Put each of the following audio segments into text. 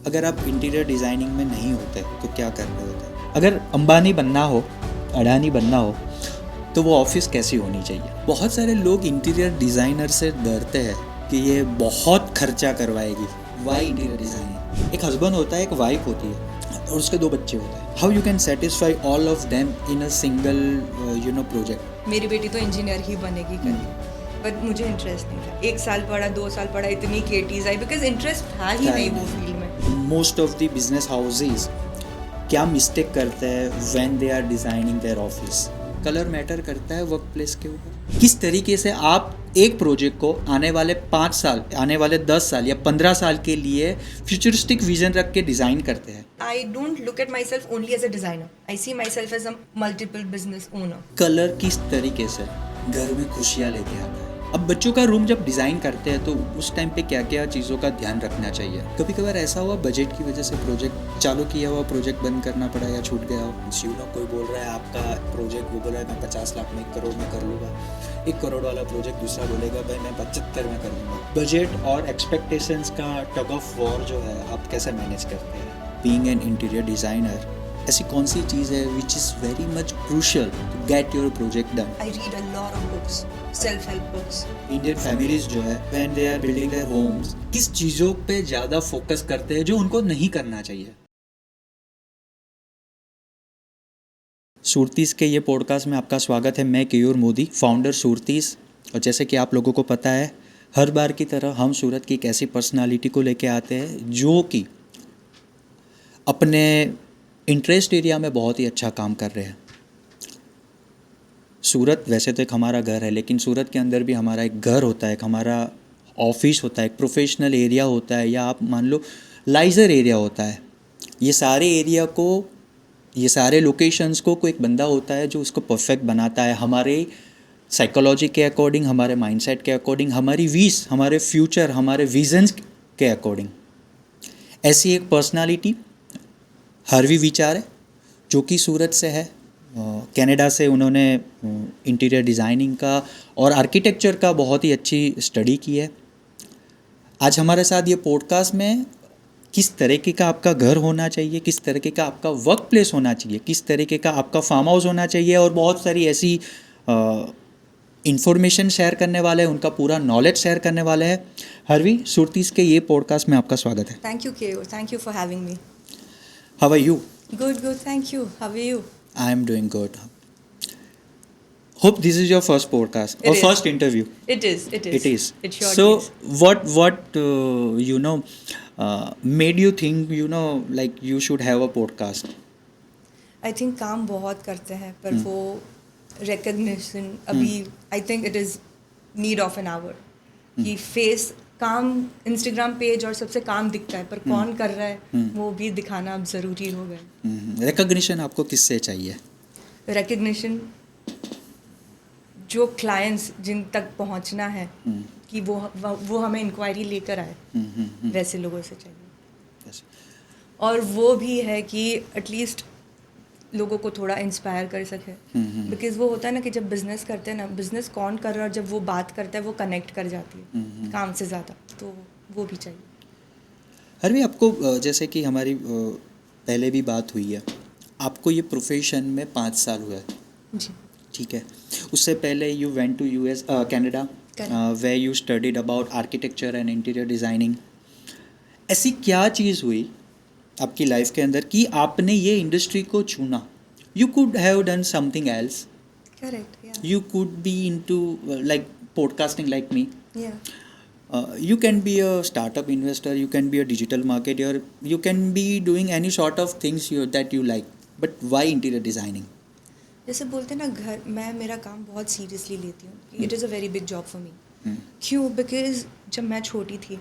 अगर आप interior designing में नहीं होते तो क्या कर रहे होते? अगर अंबानी बनना हो, अडानी बनना हो, तो वो ऑफिस कैसी होनी चाहिए? बहुत सारे लोग इंटीरियर डिज़ाइनर से डरते हैं कि ये बहुत खर्चा करवाएगी। Why interior designing? एक हस्बैंड होता है, एक वाइफ होती है और उसके 2 बच्चे होते हैं। How you can satisfy all of them in a single project? मेरी बेटी तो इंजीनियर ही बनेगी करके, बट मुझे इंटरेस्ट नहीं था। 1 साल पढ़ा, 2 साल पढ़ा, इतनी केटीज आई बिकॉज इंटरेस्ट था ही नहीं वो फील्ड में। Most of the business houses क्या मिस्टेक करते हैं when they are designing their office? Colour matter करता है वर्क प्लेस के ऊपर। किस तरीके से आप एक प्रोजेक्ट को आने वाले 5 साल, आने वाले 10 साल या 15 साल के लिए फ्यूचरिस्टिक विजन रख के डिज़ाइन करते हैं? I don't look at myself only as a designer. I see myself as a multiple business owner. Colour किस तरीके से घर में खुशियाँ लेके आता है? अब बच्चों का रूम जब डिज़ाइन करते हैं तो उस टाइम पे क्या क्या चीज़ों का ध्यान रखना चाहिए? कभी कभार ऐसा हुआ बजट की वजह से प्रोजेक्ट चालू किया हुआ प्रोजेक्ट बंद करना पड़ा या छूट गया हो? कोई बोल रहा है आपका प्रोजेक्ट, वो बोल रहा है मैं 50 लाख में 1 करोड़ में कर लूँगा। 1 करोड़ वाला प्रोजेक्ट दूसरा बोलेगा भाई मैं 75 में कर लूँगा। बजट और एक्सपेक्टेशंस का टग ऑफ वॉर जो है आप कैसे मैनेज करते हैं? बीइंग एन इंटीरियर डिज़ाइनर, ऐसी कौन सी चीज़ है which is very much crucial to get your project done? I read a lot of books, self-help books. Indian families जो है when they are building their homes, किस चीज़ों पे ज़्यादा फोकस करते हैं जो उनको नहीं करना चाहिए? सुरतीस के ये पॉडकास्ट में आपका स्वागत है। मैं केयूर मोदी, फाउंडर सुरतीस। और जैसे कि आप लोगों को पता है, हर बार की तरह हम सूरत की एक ऐसी पर्सनालिटी को लेके आते हैं जो कि अपने इंटरेस्ट एरिया में बहुत ही अच्छा काम कर रहे हैं। सूरत वैसे तो एक हमारा घर है, लेकिन सूरत के अंदर भी हमारा एक घर होता है, एक हमारा ऑफिस होता है, एक प्रोफेशनल एरिया होता है, या आप मान लो लाइजर एरिया होता है। ये सारे एरिया को, ये सारे लोकेशंस को कोई एक बंदा होता है जो उसको परफेक्ट बनाता है, हमारे साइकोलॉजी के अकॉर्डिंग, हमारे माइंडसेट के अकॉर्डिंग, हमारी विश, हमारे फ्यूचर, हमारे विजन्स के अकॉर्डिंग। ऐसी एक पर्सनालिटी हरवी विचार है, जो कि सूरत से है। कनाडा से उन्होंने इंटीरियर डिज़ाइनिंग का और आर्किटेक्चर का बहुत ही अच्छी स्टडी की है। आज हमारे साथ ये पॉडकास्ट में किस तरीके का आपका घर होना चाहिए, किस तरीके का आपका वर्क प्लेस होना चाहिए, किस तरीके का आपका फार्म हाउस होना चाहिए, और बहुत सारी ऐसी इंफॉर्मेशन शेयर करने वाले हैं, उनका पूरा नॉलेज शेयर करने वाले हैं। हरवी, सुरतीस के ये पॉडकास्ट में आपका स्वागत है। Thank you, Keo. Thank you for having me. How are you? Good, good. Thank you. How are you? I am doing good. Hope this is your first podcast or It is. first interview. It is. It is. It is. It sure So is. what made you think like you should have a podcast? I think काम बहुत करते हैं, पर वो recognition अभी I think it is need of an hour. कि face काम Instagram page और सबसे काम दिखता है, पर कौन कर रहा है वो भी दिखाना अब ज़रूरी हो गया। रिकॉग्निशन आपको किससे चाहिए? रिकग्निशन जो क्लाइंट्स जिन तक पहुंचना है कि वो हमें इंक्वायरी लेकर आए, वैसे लोगों से चाहिए। Yes. और वो भी है कि एटलीस्ट लोगों को थोड़ा इंस्पायर कर सके, बिकॉज वो होता है ना कि जब बिजनेस करते हैं ना, बिजनेस कौन कर रहा है और जब वो बात करता है वो कनेक्ट कर जाती है काम से ज़्यादा, तो वो भी चाहिए। हरवी, आपको जैसे कि हमारी पहले भी बात हुई है, आपको ये प्रोफेशन में 5 साल हुआ है, जी। ठीक है। उससे पहले you went to US, Canada, where you studied about architecture and interior designing. ऐसी क्या चीज़ हुई आपकी लाइफ के अंदर कि आपने ये इंडस्ट्री को चुना? You could have done something else. Correct, yeah. You could be into like podcasting like me. Yeah. You can be a startup investor, you can be a digital marketer, you can be doing any sort of things that you like. But why interior designing? जैसे बोलते हैं ना, घर मैं मेरा काम बहुत seriously लेती हूँ। It is a very big job for me. क्यों? बिकॉज जब मैं छोटी थी,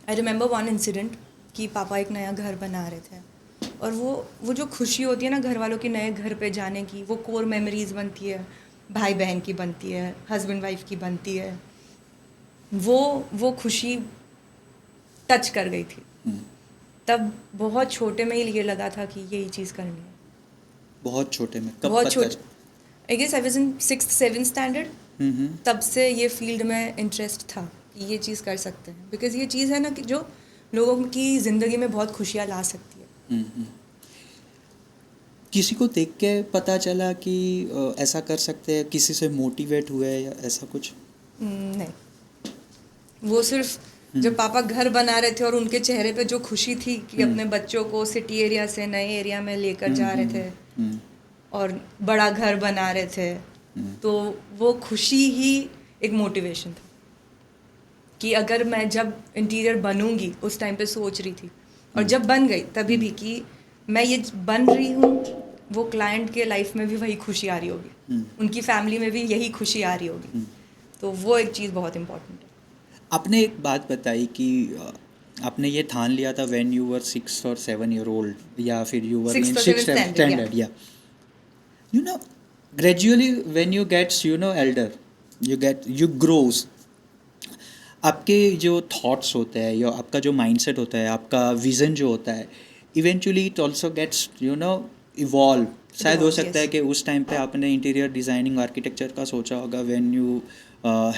आई रिमेंबर वन इंसिडेंट कि पापा एक नया घर बना रहे थे, और वो जो खुशी होती है ना घर वालों की नए घर पे जाने की, वो कोर मेमोरीज बनती है, भाई बहन की बनती है, हस्बैंड वाइफ की बनती है, वो खुशी टच कर गई थी। तब बहुत छोटे में ही ये लगा था कि यही चीज़ करनी है। बहुत छोटे में? कब? बहुत छोटे, I guess I was in 6th 7th standard. तब से ये फील्ड में इंटरेस्ट था कि ये चीज़ कर सकते हैं, बिकॉज ये चीज़ है ना कि जो लोगों की ज़िंदगी में बहुत खुशियाँ ला सकती है। किसी को देख के पता चला कि ऐसा कर सकते हैं, किसी से मोटिवेट हुए या ऐसा कुछ? नहीं, वो सिर्फ जब पापा घर बना रहे थे और उनके चेहरे पे जो खुशी थी कि अपने बच्चों को सिटी एरिया से नए एरिया में लेकर जा रहे थे और बड़ा घर बना रहे थे, तो वो खुशी ही एक मोटिवेशन था कि अगर मैं जब इंटीरियर बनूंगी, उस टाइम पे सोच रही थी और जब बन गई तभी भी कि मैं ये बन रही हूँ, वो क्लाइंट के लाइफ में भी वही खुशी आ रही होगी, उनकी फैमिली में भी यही खुशी आ रही होगी, तो वो एक चीज़ बहुत इम्पोर्टेंट है। आपने एक बात बताई कि आपने ये ठान लिया था when you were 6 or 7 year old, या फिर you were in Sixth or 6th seventh standard, या you know gradually when you gets elder, you grows, आपके जो थॉट्स होते हैं या आपका जो माइंडसेट होता है, आपका विज़न जो होता है, eventually it also gets evolve. शायद हो सकता है कि उस टाइम पे आपने इंटीरियर डिज़ाइनिंग आर्किटेक्चर का सोचा होगा, when you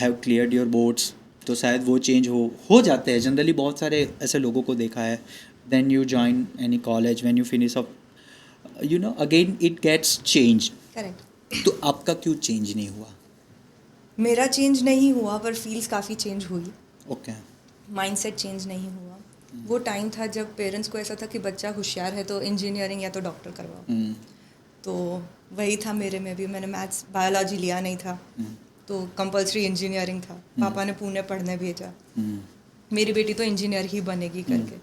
have cleared your boards, तो शायद वो चेंज हो जाते हैं। जनरली बहुत सारे ऐसे लोगों को देखा है। Then you join any college, when you finish up, again it gets change. Correct. तो आपका क्यों चेंज नहीं हुआ? मेरा चेंज नहीं हुआ, पर फील्स काफ़ी चेंज हुई। ओके। माइंडसेट चेंज नहीं हुआ। वो टाइम था जब पेरेंट्स को ऐसा था कि बच्चा होशियार है तो इंजीनियरिंग या तो डॉक्टर करवाओ, तो वही था मेरे में भी। मैंने मैथ्स बायोलॉजी लिया नहीं था, तो कंपलसरी इंजीनियरिंग था। पापा ने पुणे पढ़ने भेजा, मेरी बेटी तो इंजीनियर ही बनेगी करके,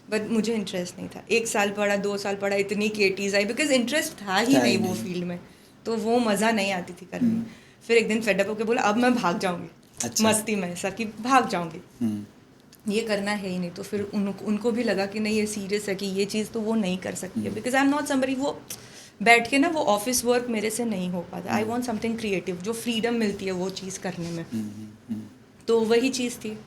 बट मुझे इंटरेस्ट नहीं था। 1 साल पढ़ा, 2 साल पढ़ा, इतनी केटीज आई, बिकॉज इंटरेस्ट था ही नहीं वो फील्ड में, तो वो मज़ा नहीं आती थी करने में। फिर एक दिन फेडअप होकर बोला अब मैं भाग जाऊंगी। अच्छा। मस्ती में ऐसा कि भाग जाऊंगी, ये करना है ही नहीं। तो फिर उनको भी लगा कि नहीं ये सीरियस है कि ये चीज़ तो वो नहीं कर सकती है, because I am not somebody, वो बैठ के ना वो ऑफिस वर्क मेरे से नहीं हो पाता। आई वॉन्ट समथिंग क्रिएटिव, जो फ्रीडम मिलती है वो चीज़ करने में। तो वही चीज़ थी।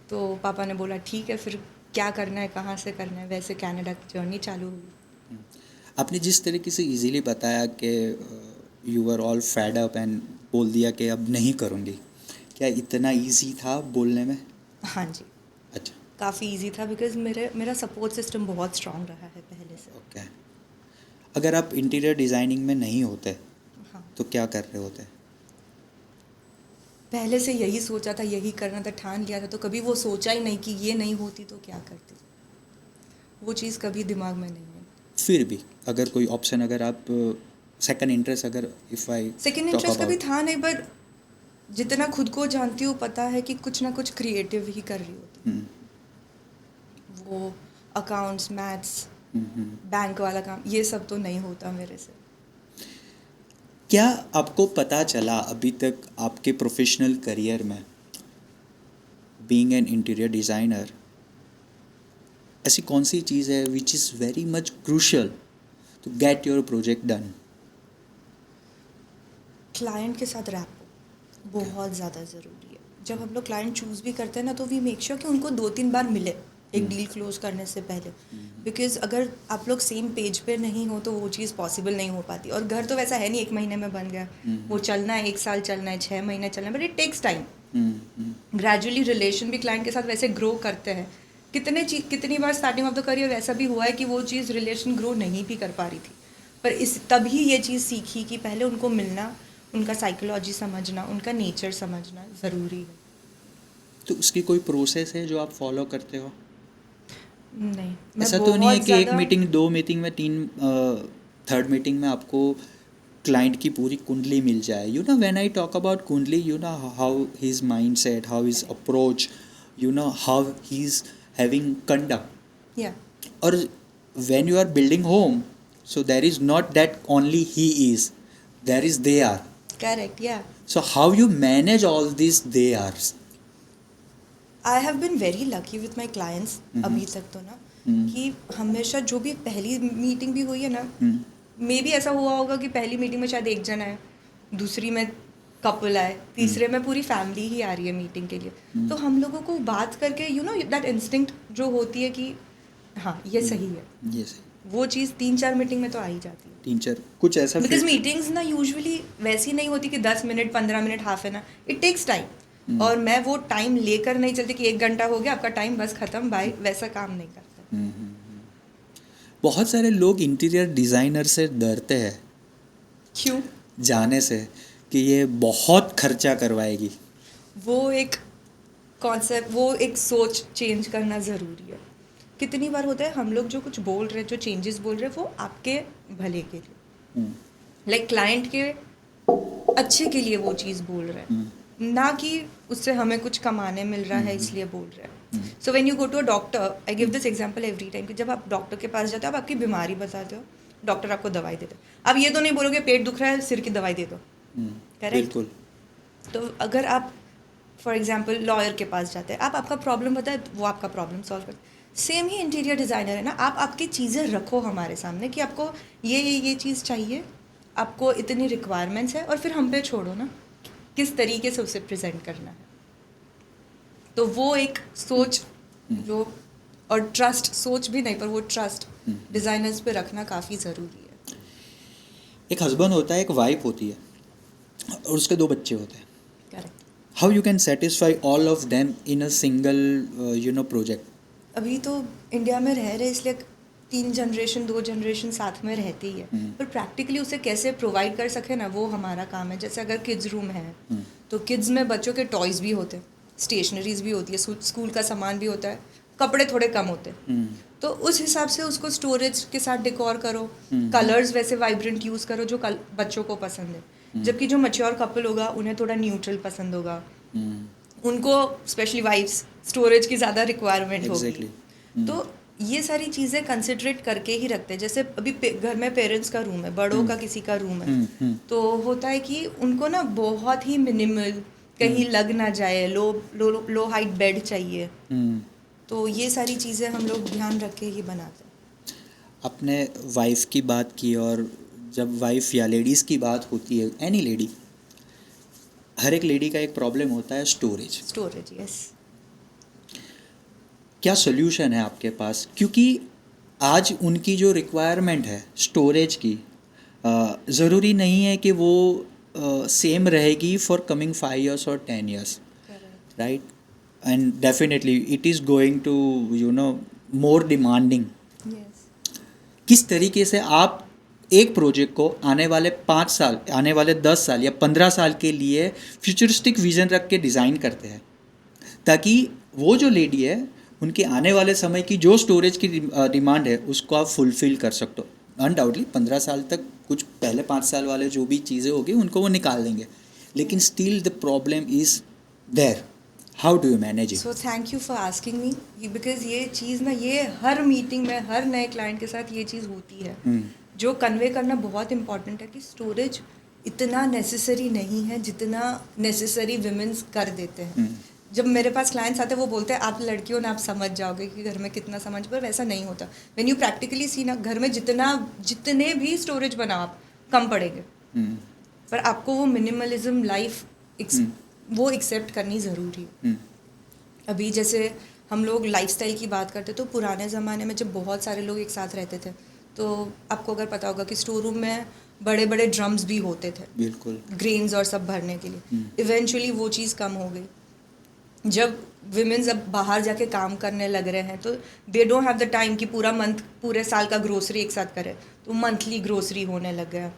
तो पापा ने बोला ठीक है, फिर क्या करना है, कहाँ से करना है, वैसे कनाडा की जर्नी चालू हुई। आपने जिस तरीके से इजीली बताया कि you were all fed up and बोल दिया कि अब नहीं करूँगी, क्या इतना इजी था बोलने में? हाँ जी, अच्छा। काफ़ी इजी था, बिकॉज मेरा सपोर्ट सिस्टम बहुत स्ट्रांग रहा है पहले से। ओके। अगर आप इंटीरियर डिज़ाइनिंग में नहीं होते, हाँ, तो क्या कर रहे होते? पहले से यही सोचा था, यही करना था, ठान लिया था, तो कभी वो सोचा ही नहीं कि ये नहीं होती तो क्या करती। वो चीज़ कभी दिमाग में नहीं है। फिर भी अगर कोई ऑप्शन, अगर आप सेकंड इंटरेस्ट, अगर इफ़ आई सेकेंड इंटरेस्ट कभी था नहीं, बट जितना खुद को जानती हूँ पता है कि कुछ ना कुछ क्रिएटिव ही कर रही होती। वो अकाउंट्स, मैथ्स, बैंक वाला काम, ये सब तो नहीं होता मेरे से। क्या आपको पता चला अभी तक आपके प्रोफेशनल करियर में, बीइंग एन इंटीरियर डिज़ाइनर, ऐसी कौन सी चीज़ है which is very much crucial to get your project done? Client के साथ रैप बहुत ज़्यादा ज़रूरी है। जब हम लोग क्लाइंट चूज़ भी करते हैं ना, तो वी मेक श्योर कि उनको 2-3 बार मिले एक डील क्लोज करने से पहले, बिकॉज अगर आप लोग सेम पेज पे नहीं हो तो वो चीज़ पॉसिबल नहीं हो पाती। और घर तो वैसा है नहीं 1 महीने में बन गया, वो चलना है, 1 साल चलना है, 6 महीने चलना है, but it takes time. Gradually relation भी क्लाइंट के साथ वैसे ग्रो करते हैं। कितनी बार स्टार्टिंग ऑफ द करियर वैसा भी हुआ है कि वो चीज़ रिलेशन ग्रो नहीं भी कर पा रही थी, पर तभी ये चीज़ सीखी कि पहले उनको मिलना, उनका साइकोलॉजी समझना, उनका नेचर समझना ज़रूरी है। तो उसकी कोई प्रोसेस है जो आप फॉलो करते हो? नहीं, ऐसा तो नहीं है कि एक मीटिंग, 2 मीटिंग में, 3 मीटिंग में आपको क्लाइंट की पूरी कुंडली मिल जाए? व्हेन आई टॉक अबाउट कुंडली, how his mind set, how his approach, how he is having conduct. या और when you are building home, so there is not that only he is, there is they are. Correct, या So how you manage all these they are's? I have been very lucky with my clients अभी तक तो ना, कि हमेशा जो भी पहली मीटिंग भी हुई है ना, मे भी ऐसा हुआ होगा कि पहली मीटिंग में शायद एक जन आए, दूसरी में कपल आए, तीसरे में पूरी फैमिली ही आ रही है मीटिंग के लिए। तो हम लोगों को बात करके दैट इंस्टिंक्ट जो होती है कि हाँ ये सही है, ये सही, वो चीज़ 3-4 मीटिंग में तो आ ही जाती है। 3-4 कुछ ऐसा बिकॉज मीटिंग्स ना यूजुअली वैसी नहीं होती कि 10 मिनट, 15 मिनट, half an hour, it takes time. और मैं वो टाइम लेकर नहीं चलती कि 1 घंटा हो गया आपका टाइम बस ख़त्म बाय, वैसा काम नहीं करता। बहुत सारे लोग इंटीरियर डिज़ाइनर से डरते हैं क्यों? जाने से कि ये बहुत खर्चा करवाएगी। वो एक कॉन्सेप्ट, वो एक सोच चेंज करना ज़रूरी है। कितनी बार होता है हम लोग जो कुछ बोल रहे हैं, जो चेंजेस बोल रहे हैं, वो आपके भले के लिए, लाइक क्लाइंट के अच्छे के लिए वो चीज़ बोल रहे हैं, ना कि उससे हमें कुछ कमाने मिल रहा है इसलिए बोल रहे हैं। So when you go to a doctor, I give this example every time कि जब आप डॉक्टर के पास जाते हो, आप आपकी बीमारी बताते हो, डॉक्टर आपको दवाई देते हो। आप ये तो नहीं बोलोगे पेट दुख रहा है सिर की दवाई दे दो, करेक्ट? बिल्कुल। तो अगर आप फॉर एग्जांपल लॉयर के पास जाते हैं, आप आपका प्रॉब्लम बताए, वो आपका प्रॉब्लम सॉल्व करते। सेम ही इंटीरियर डिज़ाइनर है ना, आप आपकी चीज़ें रखो हमारे सामने कि आपको ये चीज़ चाहिए, आपको इतनी रिक्वायरमेंट्स है, और फिर हम पे छोड़ो ना किस तरीके से उसे प्रेजेंट करना है। तो वो एक सोच जो, और ट्रस्ट, सोच भी नहीं पर वो ट्रस्ट डिज़ाइनर्स पे रखना काफ़ी ज़रूरी है। एक हस्बैंड होता है, एक वाइफ होती है, और उसके 2 बच्चे होते हैं। Correct. How you can satisfy all of them in a single project? अभी तो इंडिया में रह रहे इसलिए 3 जनरेशन 2 जनरेशन साथ में रहती ही है, पर प्रैक्टिकली उसे कैसे प्रोवाइड कर सके ना, वो हमारा काम है। जैसे अगर किड्स रूम है तो किड्स में बच्चों के टॉयज़ भी होते हैं, स्टेशनरीज भी होती है, स्कूल का सामान भी होता है, कपड़े थोड़े कम होते हैं। तो उस हिसाब से उसको स्टोरेज के साथ डेकोर करो, कलर्स वैसे वाइब्रेंट यूज़ करो जो बच्चों को पसंद है। जबकि जो मैच्योर कपल होगा उन्हें थोड़ा न्यूट्रल पसंद होगा, उनको स्पेशली वाइफ्स स्टोरेज की ज़्यादा रिक्वायरमेंट होगी। तो ये सारी चीज़ें कंसिडरेट करके ही रखते हैं। जैसे अभी घर में पेरेंट्स का रूम है, बड़ों का किसी का रूम है, तो होता है कि उनको ना बहुत ही मिनिमल, कहीं लग ना जाए, लो हाइट बेड चाहिए। तो ये सारी चीज़ें हम लोग ध्यान रख के ही बनाते हैं। अपने वाइफ की बात की, और जब वाइफ या लेडीज़ की बात होती है, एनी लेडी, हर एक लेडी का एक प्रॉब्लम होता है, स्टोरेज। Storage, yes. क्या सोल्यूशन है आपके पास? क्योंकि आज उनकी जो रिक्वायरमेंट है स्टोरेज की, ज़रूरी नहीं है कि वो सेम रहेगी फॉर कमिंग 5 years और 10 years, right? And definitely it is going to more demanding. Yes. किस तरीके से आप एक प्रोजेक्ट को आने वाले 5 साल, आने वाले 10 साल या 15 साल के लिए फ्यूचरिस्टिक विजन रख के डिज़ाइन करते हैं, ताकि वो जो लेडी है उनके आने वाले समय की जो स्टोरेज की डिमांड है उसको आप फुलफ़िल कर सकते हो। अनडाउटली 15 साल तक कुछ पहले 5 साल वाले जो भी चीज़ें होगी उनको वो निकाल देंगे, लेकिन still the problem is there. How do you manage it? So thank you for asking me, because ये चीज़ ना, ये हर मीटिंग में हर नए क्लाइंट के साथ ये चीज़ होती है। जो कन्वे करना बहुत इंपॉर्टेंट है कि स्टोरेज इतना नेसेसरी नहीं है जितना नेसेसरी विमेंस कर देते हैं। जब मेरे पास क्लाइंट्स आते हैं वो बोलते हैं आप लड़कियों ने आप समझ जाओगे कि घर में कितना समझ, पर वैसा नहीं होता। व्हेन यू प्रैक्टिकली सी ना, घर में जितने भी स्टोरेज बनाओ आप कम पड़ेंगे, पर आपको वो मिनिमलिज्म लाइफ वो एक्सेप्ट करनी ज़रूरी है। अभी जैसे हम लोग लाइफस्टाइल की बात करते तो पुराने ज़माने में जब बहुत सारे लोग एक साथ रहते थे, तो आपको अगर पता होगा कि स्टोर रूम में बड़े बड़े ड्रम्स भी होते थे, बिल्कुल, ग्रेन्स और सब भरने के लिए। इवेंचुअली वो चीज़ कम हो गई। जब विमेंस अब बाहर जाके काम करने लग रहे हैं तो they don't have the time कि पूरा मंथ, पूरे साल का ग्रोसरी एक साथ करे, तो मंथली ग्रोसरी होने लग गया,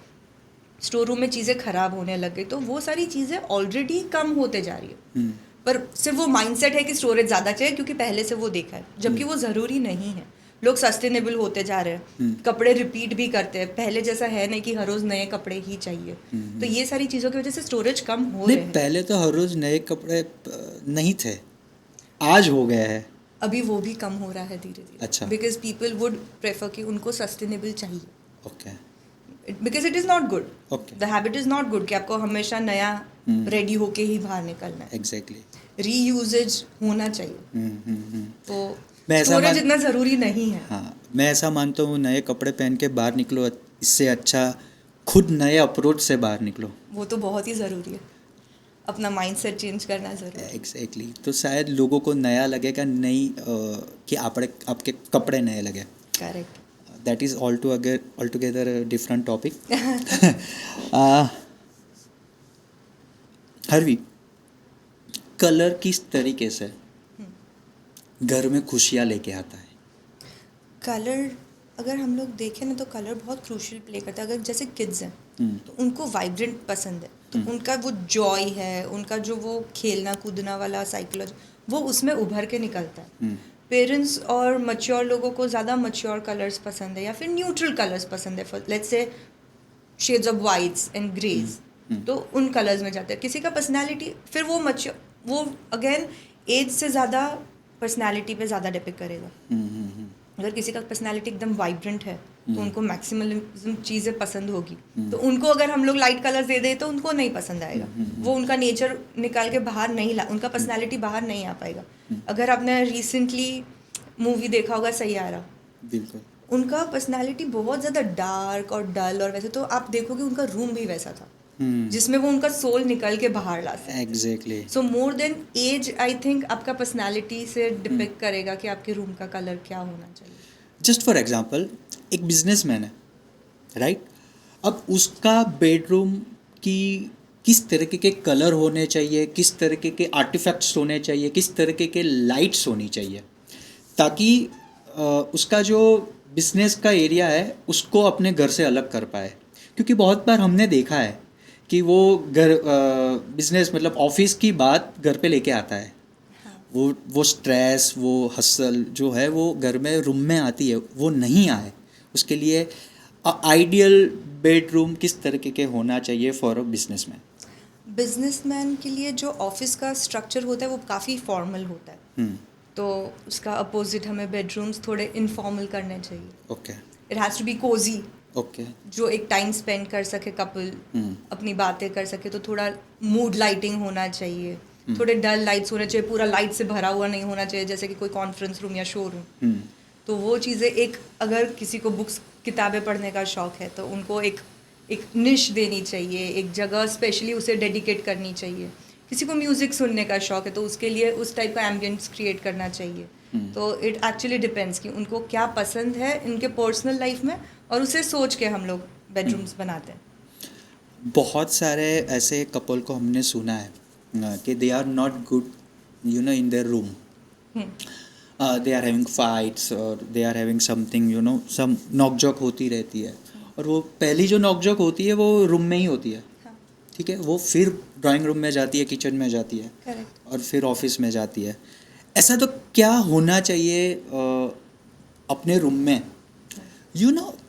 स्टोर रूम में चीज़ें ख़राब होने लग गई। तो वो सारी चीज़ें ऑलरेडी कम होते जा रही है, पर सिर्फ वो माइंडसेट है कि स्टोरेज ज़्यादा चाहिए क्योंकि पहले से वो देखा है, जबकि वो ज़रूरी नहीं है। लोग सस्टेनेबल होते जा रहे हैं, कपड़े रिपीट भी करते हैं, पहले जैसा है नहीं कि हर रोज़ नए कपड़े ही चाहिए। तो ये सारी चीज़ों की वजह से स्टोरेज कम हो रहे हैं। पहले तो हर रोज़ नए कपड़े नहीं थे, आज हो गया है। अभी वो भी कम हो रहा है धीरे धीरे। अच्छा। बिकॉज पीपल वुड प्रेफर कि उनको सस्टेनेबल चाहिए। Okay. Because it is not good, okay. The habit is not good कि आपको हमेशा नया रेडी होके ही बाहर निकलना है। एग्जैक्टली। रीयूजेज होना चाहिए। तो मैं ऐसा स्टोरेज इतना ज़रूरी नहीं है। हाँ, मैं ऐसा मानता हूँ, नए कपड़े पहन के बाहर निकलो, इससे अच्छा खुद नए अप्रोच से बाहर निकलो। वो तो बहुत ही ज़रूरी है, अपना माइंडसेट चेंज करना ज़रूरी है। एग्जैक्टली। तो शायद लोगों को नया लगेगा, नहीं कि आपके कपड़े नए लगे। Correct. That is all together different topic. Harvi, colour किस तरीके से घर में खुशियाँ लेके आता है? कलर अगर हम लोग देखें ना तो कलर बहुत क्रूशियल प्ले करता है। अगर जैसे किड्स हैं तो उनको वाइब्रेंट पसंद है, तो उनका वो जॉय है, उनका जो वो खेलना कूदना वाला साइकोलॉजी वो उसमें उभर के निकलता है। पेरेंट्स और मच्योर लोगों को ज़्यादा मच्योर कलर्स पसंद है या फिर न्यूट्रल कलर्स पसंद है, let's say shades of whites and greys, तो उन कलर्स में जाते हैं। किसी का पर्सनैलिटी फिर वो अगेन एज से ज़्यादा पर्सनैलिटी पे ज़्यादा डिपेंड करेगा। अगर किसी का पर्सनैलिटी एकदम वाइब्रेंट है तो उनको मैक्सिमलिज्म चीज़ें पसंद होगी, तो उनको अगर हम लोग लाइट कलर्स दे दें तो उनको नहीं पसंद आएगा। वो उनका नेचर निकाल के बाहर नहीं उनका पर्सनैलिटी बाहर नहीं आ पाएगा। अगर आपने रिसेंटली मूवी देखा होगा सैयारा, बिल्कुल उनका पर्सनैलिटी बहुत ज़्यादा डार्क और डल और वैसे, तो आप देखोगे उनका रूम भी वैसा था जिसमें वो उनका सोल निकल के बाहर ला सकते। Exactly. So more than as I think आपका पर्सनैलिटी से डिपेक्ट करेगा कि आपके रूम का कलर क्या होना चाहिए। जस्ट फॉर एग्जांपल, एक बिजनेसमैन है, राइट? अब उसका बेडरूम की किस तरीके के कलर होने चाहिए, किस तरीके के आर्टिफैक्ट्स होने चाहिए, किस तरीके के लाइट्स होनी चाहिए, ताकि उसका जो बिजनेस का एरिया है उसको अपने घर से अलग कर पाए। क्योंकि बहुत बार हमने देखा है कि वो घर बिजनेस मतलब ऑफिस की बात घर पे लेके आता है। वो स्ट्रेस, वो हसल जो है वो घर में रूम में आती है, वो नहीं आए। उसके लिए आइडियल बेडरूम किस तरीके के होना चाहिए फॉर अ बिजनेसमैन? बिजनेसमैन के लिए जो ऑफिस का स्ट्रक्चर होता है वो काफ़ी फॉर्मल होता है, तो उसका अपोजिट हमें बेडरूम्स थोड़े इनफॉर्मल करने चाहिए। Okay it has to be cosy, okay. जो एक टाइम स्पेंड कर सके कपल, अपनी बातें कर सके, तो थोड़ा मूड लाइटिंग होना चाहिए, थोड़े डल लाइट्स होने चाहिए, पूरा लाइट से भरा हुआ नहीं होना चाहिए जैसे कि कोई कॉन्फ्रेंस रूम या शोरूम। तो वो चीज़ें एक, अगर किसी को बुक्स किताबें पढ़ने का शौक है तो उनको एक निश देनी चाहिए, एक जगह स्पेशली उसे डेडिकेट करनी चाहिए। किसी को म्यूज़िक सुनने का शौक है तो उसके लिए उस टाइप का एम्बियंस क्रिएट करना चाहिए। तो इट एक्चुअली डिपेंड्स कि उनको क्या पसंद है इनके पर्सनल लाइफ में, और उसे सोच के हम लोग बेडरूम्स बनाते हैं। बहुत सारे ऐसे कपल को हमने सुना है कि they are not good in their room, they are having fights और they are having something some नॉकझोंक होती रहती है, और वो पहली जो नॉकझोंक होती है वो रूम में ही होती है। ठीक है, वो फिर ड्राइंग रूम में जाती है, किचन में जाती है, Correct. और फिर ऑफिस में जाती है। ऐसा तो क्या होना चाहिए अपने रूम में